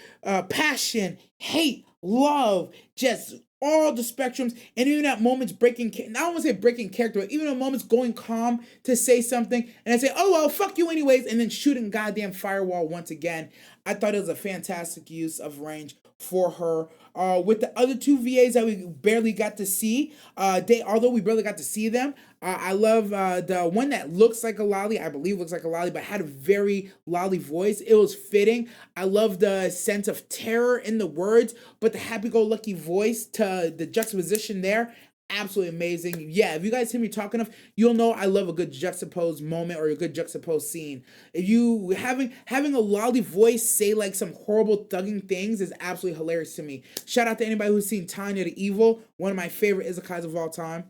passion, hate, love, just all the spectrums. And even at moments breaking, I don't want to say breaking character, but even at moments going calm to say something. And I say, oh, well, fuck you anyways. And then shooting goddamn firewall once again. I thought it was a fantastic use of range for her. With the other two VAs that we barely got to see, although we barely got to see them, I love the one that looks like a lolly, I believe looks like a lolly, but had a very lolly voice. It was fitting. I love the sense of terror in the words, but the happy-go-lucky voice to the juxtaposition there, absolutely amazing. Yeah, if you guys hear me talk enough, you'll know I love a good juxtaposed moment or a good juxtaposed scene. If you having a lolly voice say like some horrible thugging things is absolutely hilarious to me. Shout out to anybody who's seen Tanya the Evil, one of my favorite izakais of all time.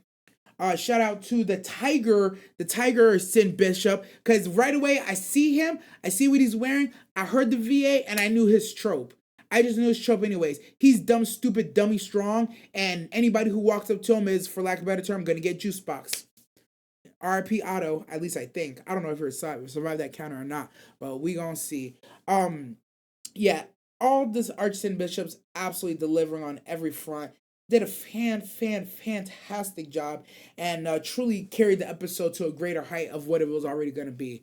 Shout out to the Tiger Sin Bishop, because right away I see him, I see what he's wearing, I heard the VA, and I knew his trope. I just knew his trope anyways. He's dumb, stupid, dummy strong, and anybody who walks up to him is, for lack of a better term, gonna get juice box. RIP Otto, at least I think. I don't know if he survived that counter or not, but we gonna see. Yeah, all this Archsin Bishops absolutely delivering on every front. Did a fantastic job and truly carried the episode to a greater height of what it was already going to be.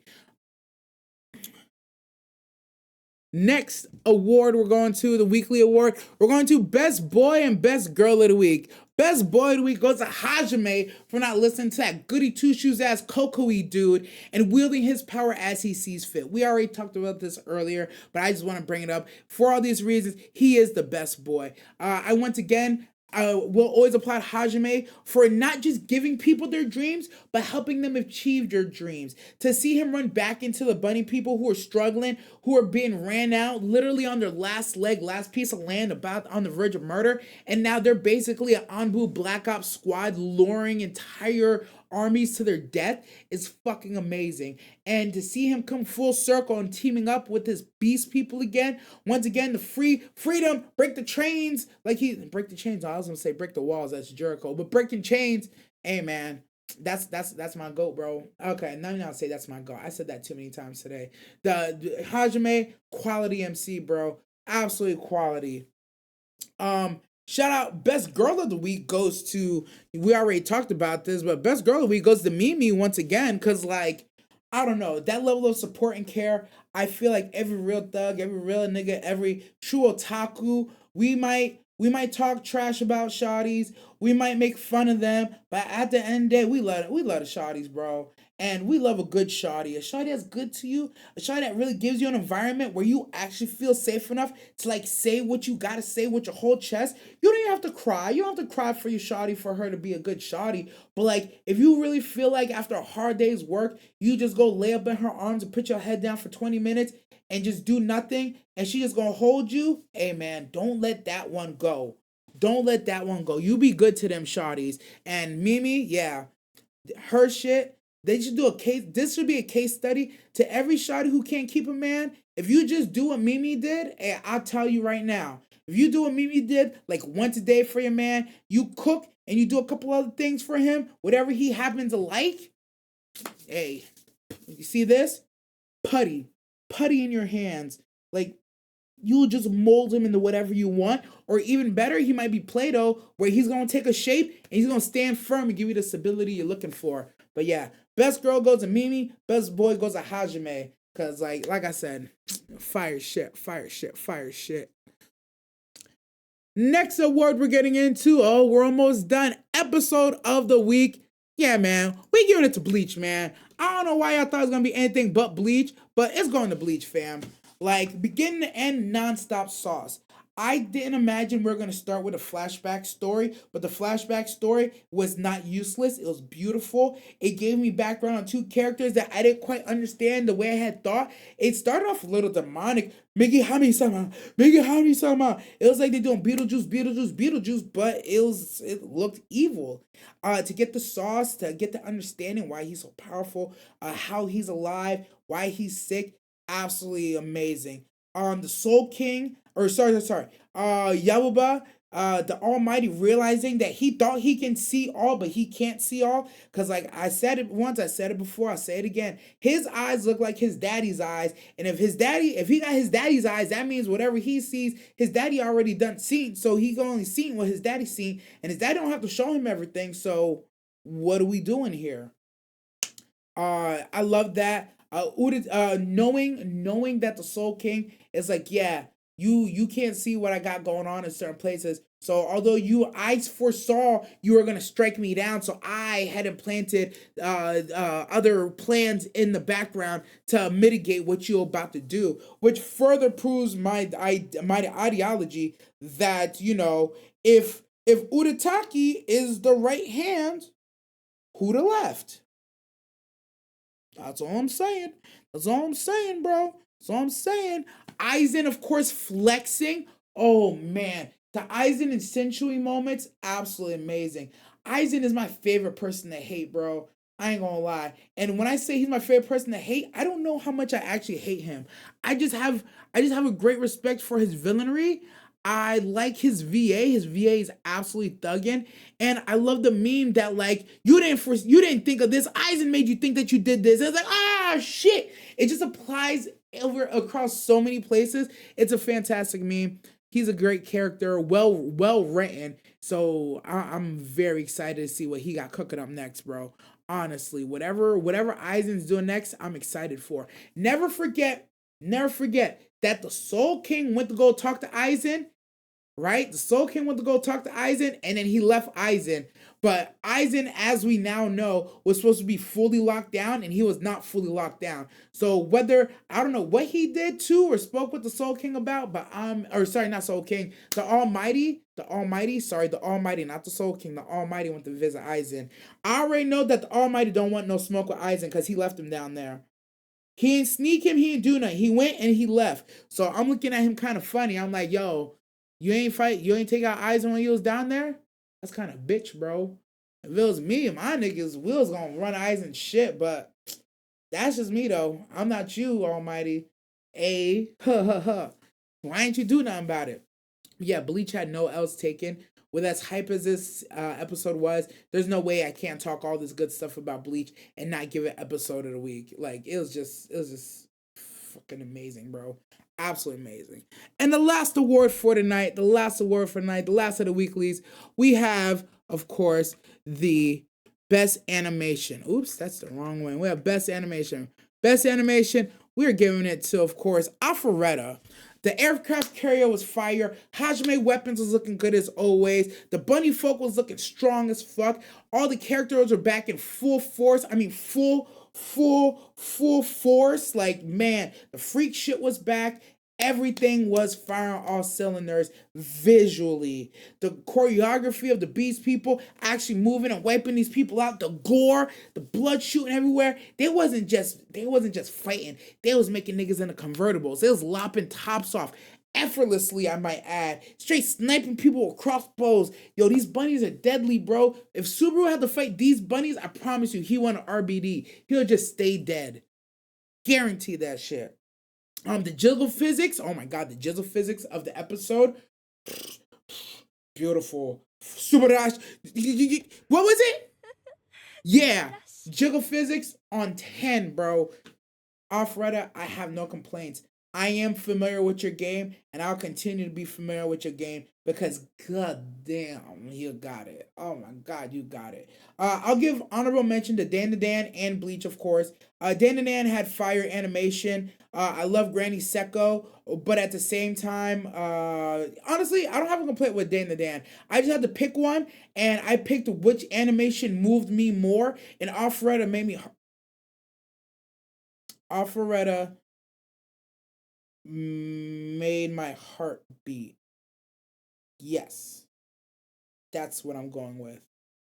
Next award we're going to, the weekly award, we're going to Best Boy and Best Girl of the Week. Best Boy of the Week goes to Hajime for not listening to that goody two-shoes ass Kokoi dude and wielding his power as he sees fit. We already talked about this earlier, but I just want to bring it up. For all these reasons, he is the best boy. I once again will always applaud Hajime for not just giving people their dreams, but helping them achieve their dreams. To see him run back into the bunny people who are struggling, who are being ran out, literally on their last leg, last piece of land, about on the verge of murder, and now they're basically an Anbu Black Ops squad luring entire armies to their death is fucking amazing. And to see him come full circle and teaming up with his beast people again, once again, the freedom, break the chains, break the chains. I was gonna say break the walls, that's Jericho, but breaking chains, hey man, that's my goat, bro. Okay, now I'll say that's my goat. I said that too many times today. The Hajime, quality MC, bro. Absolute quality. Shout out, best girl of the week goes to, we already talked about this, but best girl of the week goes to Mimi once again, because like, I don't know, that level of support and care, I feel like every real thug, every real nigga, every true otaku, we might talk trash about shawties, we might make fun of them, but at the end of the day, we love the shawties, bro. And we love a good shawty. A shawty that's good to you, a shawty that really gives you an environment where you actually feel safe enough to like say what you gotta say with your whole chest. You don't even have to cry. You don't have to cry for your shawty for her to be a good shawty. But like, if you really feel like after a hard day's work, you just go lay up in her arms and put your head down for 20 minutes and just do nothing, and she just gonna hold you, hey man, don't let that one go. Don't let that one go. You be good to them shawties. And Mimi, yeah, her shit, they should do a case. This should be a case study to every shawty who can't keep a man. If you just do what Mimi did, hey, I'll tell you right now. If you do what Mimi did, like once a day for your man, you cook and you do a couple other things for him, whatever he happens to like, hey, you see this? Putty. Putty in your hands. Like, you'll just mold him into whatever you want. Or even better, he might be Play-Doh, where he's going to take a shape and he's going to stand firm and give you the stability you're looking for. But yeah, best girl goes to Mimi, best boy goes to Hajime. Because, like I said, fire shit, fire shit, fire shit. Next award we're getting into, we're almost done. Episode of the week. Yeah, man, we giving it to Bleach, man. I don't know why y'all thought it was going to be anything but Bleach, but it's going to Bleach, fam. Like, beginning to end, non-stop sauce. I didn't imagine we were going to start with a flashback story, but the flashback story was not useless. It was beautiful. It gave me background on two characters that I didn't quite understand the way I had thought. It started off a little demonic. Migi Hami-sama, Migi Hami-sama. It was like they're doing Beetlejuice, but it looked evil. To get the sauce, to get the understanding why he's so powerful, how he's alive, why he's sick, absolutely amazing. The Soul King, Yabuba, the Almighty, realizing that he thought he can see all, but he can't see all. Cause like I said it once, I said it before, I'll say it again. His eyes look like his daddy's eyes, and if he got his daddy's eyes, that means whatever he sees, his daddy already done seen. So he can only see what his daddy seen, and his daddy don't have to show him everything. So what are we doing here? I love that. Knowing that the Soul King is like, yeah, you can't see what I got going on in certain places. So although I foresaw you were gonna strike me down, so I had implanted other plans in the background to mitigate what you're about to do, which further proves my ideology that if Uzamaki is the right hand, who the left? That's all I'm saying. That's all I'm saying, bro. That's all I'm saying. AIZEN, of course, flexing. Oh, man. The AIZEN and Sensui moments, absolutely amazing. AIZEN is my favorite person to hate, bro. I ain't gonna lie. And when I say he's my favorite person to hate, I don't know how much I actually hate him. I just have a great respect for his villainry. I like his VA. His VA is absolutely thugging, and I love the meme that like you didn't think of this. AIZEN made you think that you did this. And it's like shit. It just applies across so many places. It's a fantastic meme. He's a great character, well written. So I'm very excited to see what he got cooking up next, bro. Honestly, whatever AIZEN's doing next, I'm excited for. Never forget that the Soul King went to go talk to AIZEN, right? The Soul King went to go talk to AIZEN, and then he left AIZEN. But AIZEN, as we now know, was supposed to be fully locked down, and he was not fully locked down. So whether, I don't know what he did to or spoke with the Soul King about, but not Soul King, the Almighty, not the Soul King, the Almighty went to visit AIZEN. I already know that the Almighty don't want no smoke with AIZEN because he left him down there. He didn't sneak him. He didn't do nothing. He went and he left. So I'm looking at him kind of funny. I'm like, yo, you ain't take out AIZEN when you was down there? That's kind of bitch, bro. If it was me, my niggas, we was gonna run eyes and shit, but that's just me though. I'm not you, Almighty. A ha ha ha. Why ain't you do nothing about it? Yeah, Bleach had no L's taken. With as hype as this episode was, there's no way I can't talk all this good stuff about Bleach and not give it episode of the week. Like it was just fucking amazing, bro. Absolutely amazing. And the last award for tonight, the last award for tonight, the last of the weeklies, we have, of course, the best animation. Oops, that's the wrong one. We have best animation. Best animation, we're giving it to, of course, Alpharetta. The aircraft carrier was fire. Hajime weapons was looking good as always. The bunny folk was looking strong as fuck. All the characters were back in full force. I mean, full force. Like, man, the freak shit was back. Everything was firing all cylinders visually. The choreography of the Beast people actually moving and wiping these people out. The gore, the blood shooting everywhere. They wasn't just fighting. They was making niggas into convertibles. They was lopping tops off effortlessly, I might add. Straight sniping people with crossbows. Yo, these bunnies are deadly, bro. If Subaru had to fight these bunnies, I promise you, he won an RBD. He'll just stay dead. Guarantee that shit. The jizzle physics. Oh my god, the jizzle physics of the episode. Beautiful. Subaru. What was it? Yeah. Jiggle physics on 10, bro. Alpharetta, I have no complaints. I am familiar with your game, and I'll continue to be familiar with your game because, god damn, you got it. Oh my god, you got it. I'll give honorable mention to Dan and Bleach, of course. Dan had fire animation. I love Granny Seiko, but at the same time, honestly, I don't have a complaint with Dan. I just had to pick one, and I picked which animation moved me more, and Alpharetta made my heart beat. Yes. That's what I'm going with.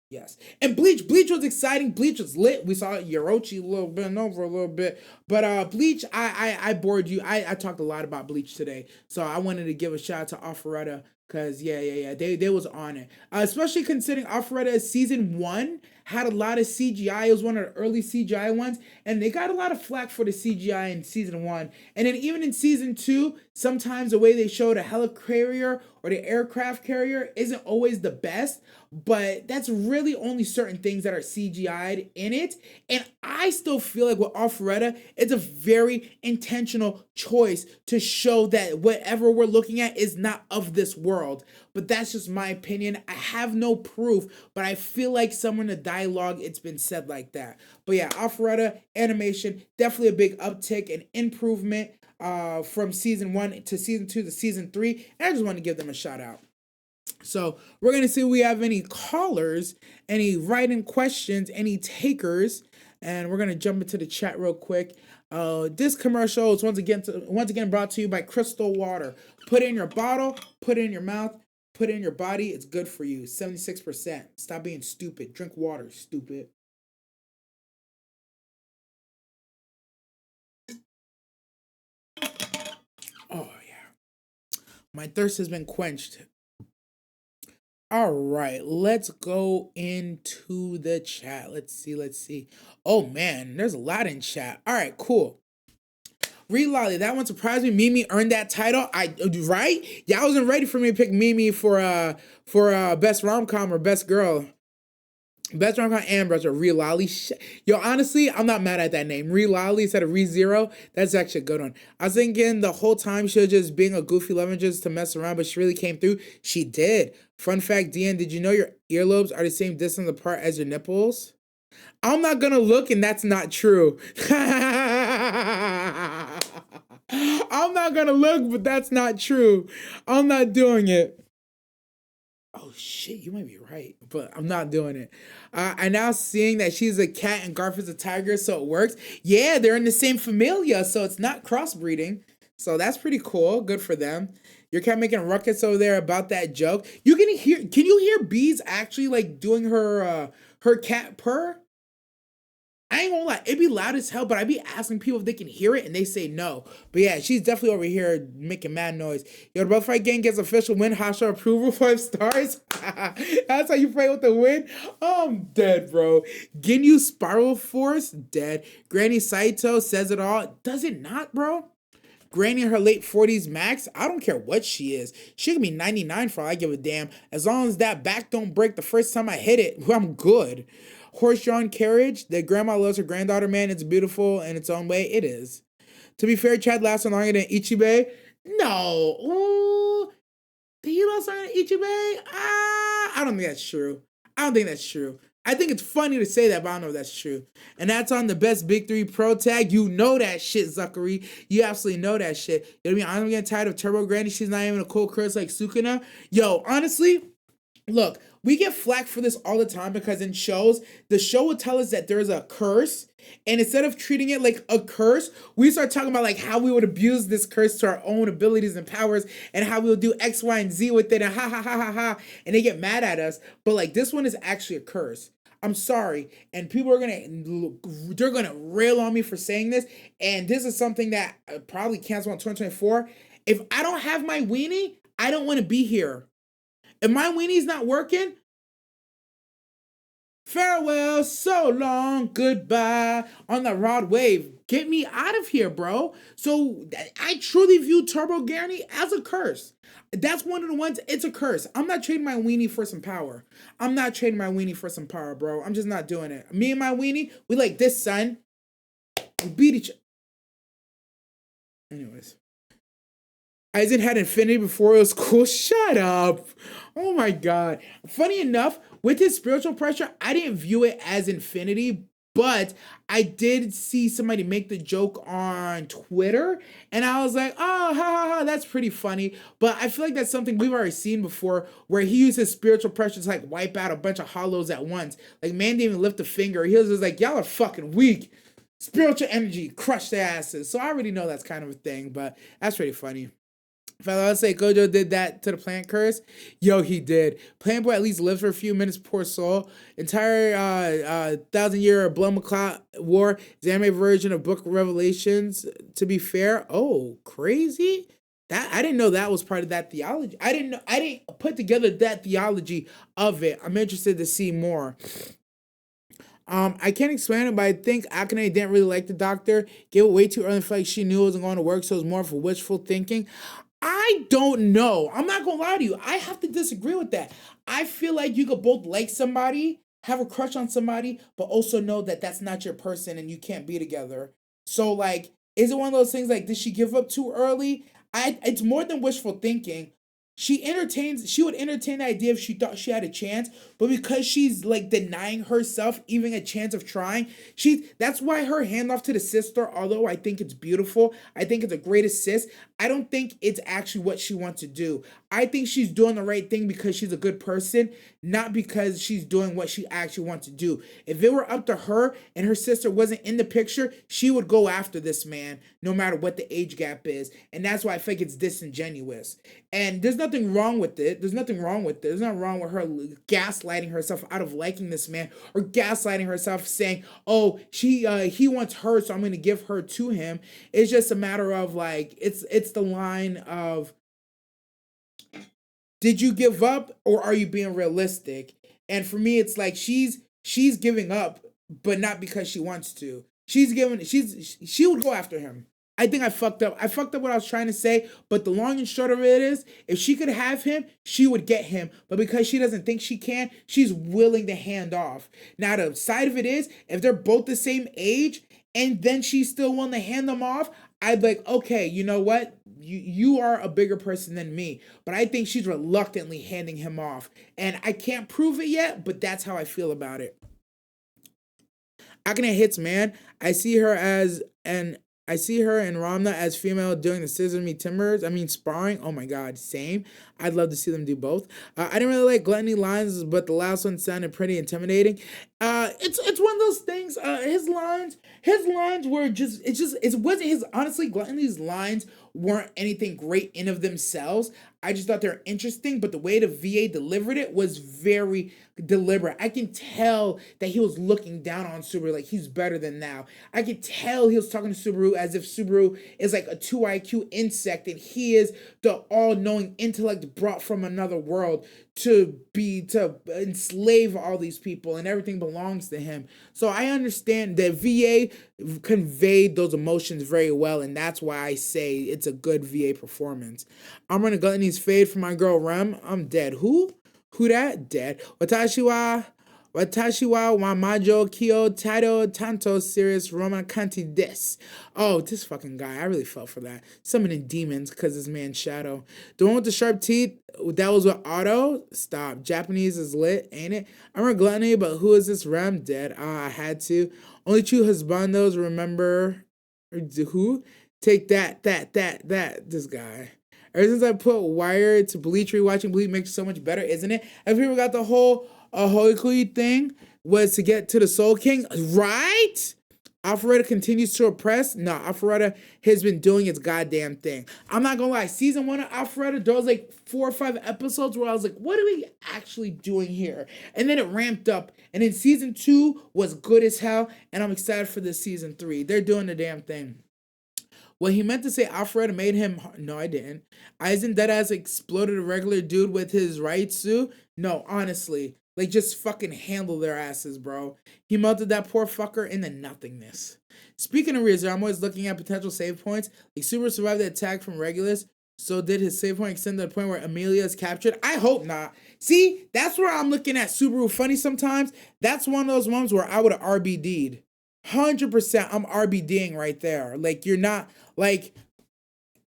Yes. And Bleach was exciting. Bleach was lit. We saw Yorochi a little bit over a little bit. But Bleach, I bored you. I talked a lot about Bleach today. So I wanted to give a shout out to Alpharetta. Cause yeah. They was on it. Especially considering Alpharetta season 1 had a lot of CGI. It was one of the early CGI ones. And they got a lot of flack for the CGI in season 1. And then even in season 2, sometimes the way they showed a helicarrier or the aircraft carrier isn't always the best. But that's really only certain things that are CGI'd in it. And I still feel like with Alpharetta, it's a very intentional choice to show that whatever we're looking at is not of this world. But that's just my opinion. I have no proof, but I feel like somewhere in the dialogue, it's been said like that. But yeah, Alpharetta animation, definitely a big uptick and improvement from season 1 to season 2 to season 3. And I just want to give them a shout out. So we're going to see if we have any callers, any write-in questions, any takers, and we're going to jump into the chat real quick. This commercial is once again brought to you by Crystal Water. Put it in your bottle, put it in your mouth, put it in your body. It's good for you. 76%. Stop being stupid. Drink water, stupid. Oh, yeah. My thirst has been quenched. All right, let's go into the chat. Let's see. Oh man, there's a lot in chat. All right, cool. Reed Lolly, that one surprised me. Mimi earned that title. Right? Yeah, I wasn't ready for me to pick Mimi for best rom-com or best girl. Best rom-com and best Reed Lolly. Yo, honestly, I'm not mad at that name. Reed Lolly instead of ReZero. That's actually a good one. I was thinking the whole time she was just being a goofy love interest to mess around, but she really came through. She did. Fun fact, Deanne, did you know your earlobes are the same distance apart as your nipples? I'm not gonna look, and that's not true. I'm not gonna look, but that's not true. I'm not doing it. Oh shit, you might be right, but I'm not doing it. I'm now seeing that she's a cat and Garth is a tiger, so it works. Yeah, they're in the same familia, so it's not crossbreeding. So that's pretty cool. Good for them. Your cat making a ruckus over there about that joke. You can hear? Can you hear Bees actually like doing her cat purr? I ain't gonna lie, it be loud as hell, but I be asking people if they can hear it, and they say no. But yeah, she's definitely over here making mad noise. Yo, the Butterfly Gang gets official win, Hasha approval, 5 stars. That's how you play with the win? Oh, I'm dead, bro. Ginyu Spiral Force, dead. Granny Saito says it all. Does it not, bro? Granny in her late 40s max, I don't care what she is. She can be 99 for all I give a damn. As long as that back don't break the first time I hit it, I'm good. Horse-drawn carriage, that grandma loves her granddaughter, man. It's beautiful in its own way. It is. To be fair, Chad lasted longer than Ichibei. No. Ooh. Did he last longer than Ichibei? I don't think that's true. I don't think that's true. I think it's funny to say that, but I don't know if that's true. And that's on the best Big 3 Pro tag. You know that shit, Zachary. You absolutely know that shit. You know what I mean? I'm getting tired of Turbo Granny. She's not even a cool curse like Sukuna. Yo, honestly, look, we get flack for this all the time because in shows, the show will tell us that there's a curse, and instead of treating it like a curse, we start talking about like how we would abuse this curse to our own abilities and powers, and how we will do X, Y, and Z with it, and ha ha ha ha ha, and they get mad at us. But like this one is actually a curse. I'm sorry, and people are they're gonna rail on me for saying this, and this is something that probably cancel in 2024. If I don't have my weenie, I don't want to be here. If my weenie's not working, farewell, so long, goodbye, on the rod wave. Get me out of here, bro. So I truly view Turbo Granny as a curse. That's one of the ones, it's a curse. I'm not trading my weenie for some power. I'm not trading my weenie for some power, bro. I'm just not doing it. Me and my weenie, we like this, son. We beat each other. Anyways. Aizen had Infinity before it was cool. Shut up. Oh my god. Funny enough, with his spiritual pressure, I didn't view it as Infinity, but I did see somebody make the joke on Twitter, and I was like, oh, ha ha ha, that's pretty funny. But I feel like that's something we've already seen before, where he uses spiritual pressure to like wipe out a bunch of hollows at once. Like, man didn't even lift a finger. He was just like, y'all are fucking weak. Spiritual energy, crush their asses. So I already know that's kind of a thing, but that's pretty funny. If I say Gojo did that to the plant curse, yo, he did. Plant Boy at least lives for a few minutes, poor soul. Entire 1,000-year Blood McCloud War is anime version of Book of Revelations, to be fair. Oh, crazy. That I didn't know that was part of that theology. I didn't put together that theology of it. I'm interested to see more. I can't explain it, but I think Akane didn't really like the doctor. Gave it way too early. Felt like she knew it wasn't going to work, so it was more for wishful thinking. I don't know. I'm not gonna lie to you. I have to disagree with that. I feel like you could both like somebody, have a crush on somebody, but also know that that's not your person and you can't be together. So like, is it one of those things like, did she give up too early? It's more than wishful thinking. She would entertain the idea if she thought she had a chance, but because she's like denying herself even a chance of trying, that's why her handoff to the sister, although I think it's beautiful, I think it's a great assist, I don't think it's actually what she wants to do. I think she's doing the right thing because she's a good person, not because she's doing what she actually wants to do. If it were up to her and her sister wasn't in the picture, she would go after this man, no matter what the age gap is. And that's why I think it's disingenuous. And there's nothing wrong with it. There's nothing wrong with it. There's nothing wrong with her gaslighting herself out of liking this man, or gaslighting herself saying, oh, he wants her, so I'm going to give her to him. It's just a matter of like, it's the line of, did you give up or are you being realistic? And for me, it's like she's giving up, but not because she wants to. She would go after him. I think I fucked up. I fucked up what I was trying to say, but the long and short of it is, if she could have him, she would get him. But because she doesn't think she can, she's willing to hand off. Now, the side of it is, if they're both the same age, and then she's still willing to hand them off, I'd be like, okay, you know what? You are a bigger person than me. But I think she's reluctantly handing him off. And I can't prove it yet, but that's how I feel about it. Akane hits, man. I see her and Ramna as female doing the scissors me timbers. I mean, sparring. Oh my god, same. I'd love to see them do both. I didn't really like Gluttony lines, but the last one sounded pretty intimidating. It's one of those things. His lines were it wasn't his. Honestly, Gluttony's lines weren't anything great in of themselves. I just thought they were interesting, but the way the VA delivered it was very, deliberate. I can tell that he was looking down on Subaru like he's better than now. I can tell he was talking to Subaru as if Subaru is like a 2 IQ insect and he is the all-knowing intellect brought from another world to enslave all these people and everything belongs to him. So I understand that VA conveyed those emotions very well, and that's why I say it's a good VA performance. I'm running Gluttony's fade for my girl Rem. I'm dead. Who? Who that? Dead. Watashi wa Wamajo Kyo Tado Tanto Serious Roman Kanti Des. Oh, this fucking guy. I really felt for that. Summoning demons because this man's shadow. The one with the sharp teeth, that was with Otto. Stop. Japanese is lit, ain't it? I'm a gluttony, but who is this Ram? Dead. I had to. Only true husbandos remember who? Take that. This guy. Ever since I put Wire to Bleach, rewatching Bleach makes it so much better, isn't it? Have people got the whole Hoikui thing was to get to the Soul King, right? Alpharetta continues to oppress. No, Alpharetta has been doing its goddamn thing. I'm not gonna lie, season 1 of Alpharetta, there was like 4 or 5 episodes where I was like, what are we actually doing here? And then it ramped up. And then season 2 was good as hell. And I'm excited for this season 3. They're doing the damn thing. Well, he meant to say Alfred made him. No, I didn't. Aizen deadass exploded a regular dude with his Raitsu. No, honestly. Like, just fucking handle their asses, bro. He melted that poor fucker into nothingness. Speaking of Rizzo, I'm always looking at potential save points. Like, Super survived the attack from Regulus. So did his save point extend to the point where Amelia is captured? I hope not. See, that's where I'm looking at Subaru funny sometimes. That's one of those moments where I would have RBD'd. 100% I'm RBDing right there. Like, you're not, like,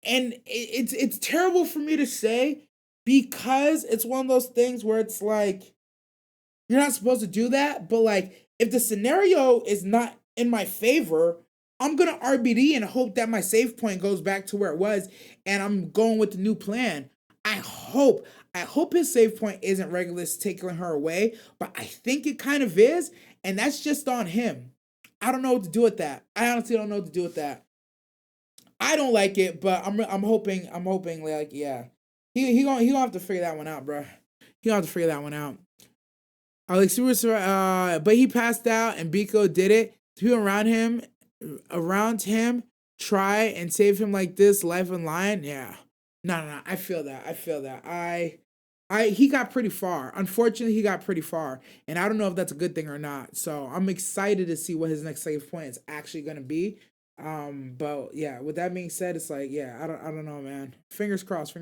and it's terrible for me to say because it's one of those things where it's like, you're not supposed to do that, but like, if the scenario is not in my favor, I'm going to RBD and hope that my save point goes back to where it was and I'm going with the new plan. I hope his save point isn't Regulus taking her away, but I think it kind of is, and that's just on him. I don't know what to do with that. I honestly don't know what to do with that. I don't like it, but I'm hoping like, yeah. He gonna have to figure that one out, bro. He gonna have to figure that one out. Like but he passed out and Biko did it. People around him try and save him like this, life in line. Yeah. No. I feel that. He got pretty far. Unfortunately, he got pretty far. And I don't know if that's a good thing or not. So I'm excited to see what his next save point is actually gonna be. But yeah, with that being said, it's like, yeah, I don't know, man. Fingers crossed.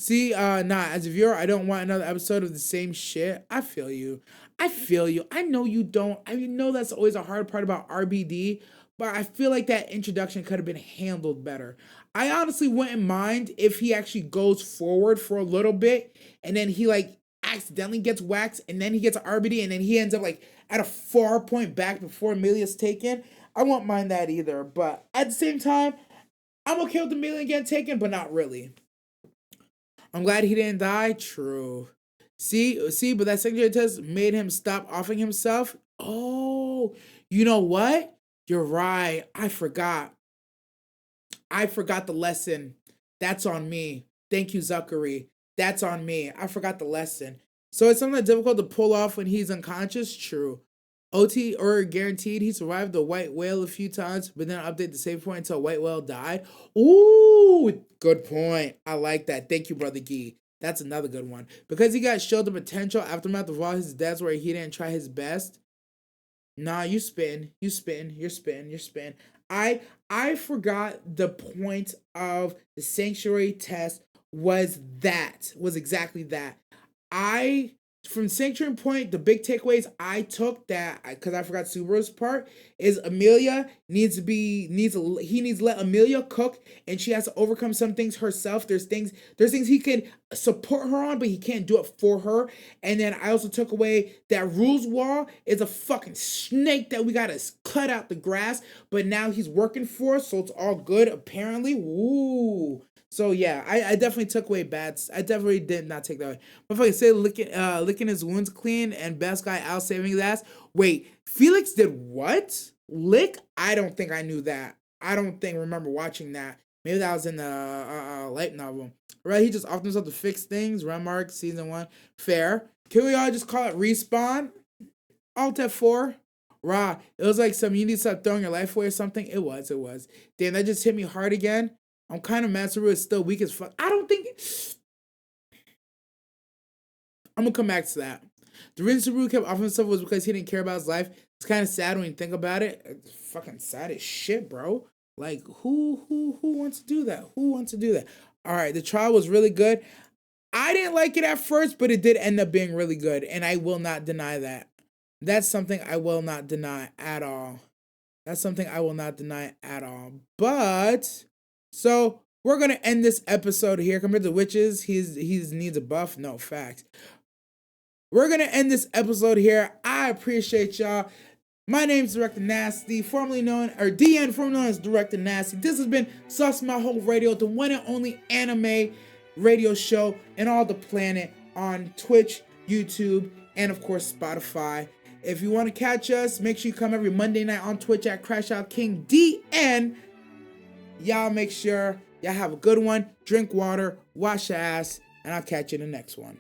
See, as a viewer, I don't want another episode of the same shit. I feel you. I know you don't. I know that's always a hard part about RBD, but I feel like that introduction could have been handled better. I honestly wouldn't mind if he actually goes forward for a little bit and then he like accidentally gets waxed and then he gets RBD and then he ends up like at a far point back before Amelia's taken. I won't mind that either, but at the same time, I'm okay with Amelia getting taken, but not really. I'm glad he didn't die. True. See, but that secondary test made him stop offing himself. Oh, you know what? You're right. I forgot the lesson. That's on me. Thank you, Zachary. That's on me. I forgot the lesson. So it's something difficult to pull off when he's unconscious? True. OT or guaranteed he survived the white whale a few times, but then update the save point until white whale died. Ooh, good point. I like that. Thank you, Brother Gee. That's another good one. Because he got showed the potential aftermath of all his deaths where he didn't try his best. Nah, you spin. I forgot the point of the sanctuary test was exactly that. From Sanctuary Point, the big takeaways I took that, because I forgot Subaru's part, is Amelia he needs to let Amelia cook, and she has to overcome some things herself. There's things he can support her on, but he can't do it for her. And then I also took away that Rules Wall is a fucking snake that we gotta cut out the grass, but now he's working for us, so it's all good, apparently. Woo. So yeah, I definitely took away bats. I definitely did not take that away. But if I say licking his wounds clean and best guy out saving his ass. Wait, Felix did what? Lick? I don't think I knew that. I don't remember watching that. Maybe that was in the light novel. Right, he just offered himself to fix things. Remark, season 1. Fair. Can we all just call it Respawn? Alt F4. Raw. It was like some you need to stop throwing your life away or something. It was. Damn, that just hit me hard again. I'm kind of mad Subaru is still weak as fuck. I don't think... I'm gonna come back to that. The reason Subaru kept offering himself was because he didn't care about his life. It's kind of sad when you think about it. It's fucking sad as shit, bro. Like, who wants to do that? Who wants to do that? All right, the trial was really good. I didn't like it at first, but it did end up being really good, and I will not deny that. That's something I will not deny at all. That's something I will not deny at all. But, so, we're going to end this episode here. Compared to Witches, he needs a buff. No, facts. We're going to end this episode here. I appreciate y'all. My name is Director Nasty, formerly known, or DN, formerly known as Director Nasty. This has been Sus Maho Radio, the one and only anime radio show in all the planet on Twitch, YouTube, and of course Spotify. If you want to catch us, make sure you come every Monday night on Twitch at Crash Out King DN. Y'all make sure y'all have a good one, drink water, wash your ass, and I'll catch you in the next one.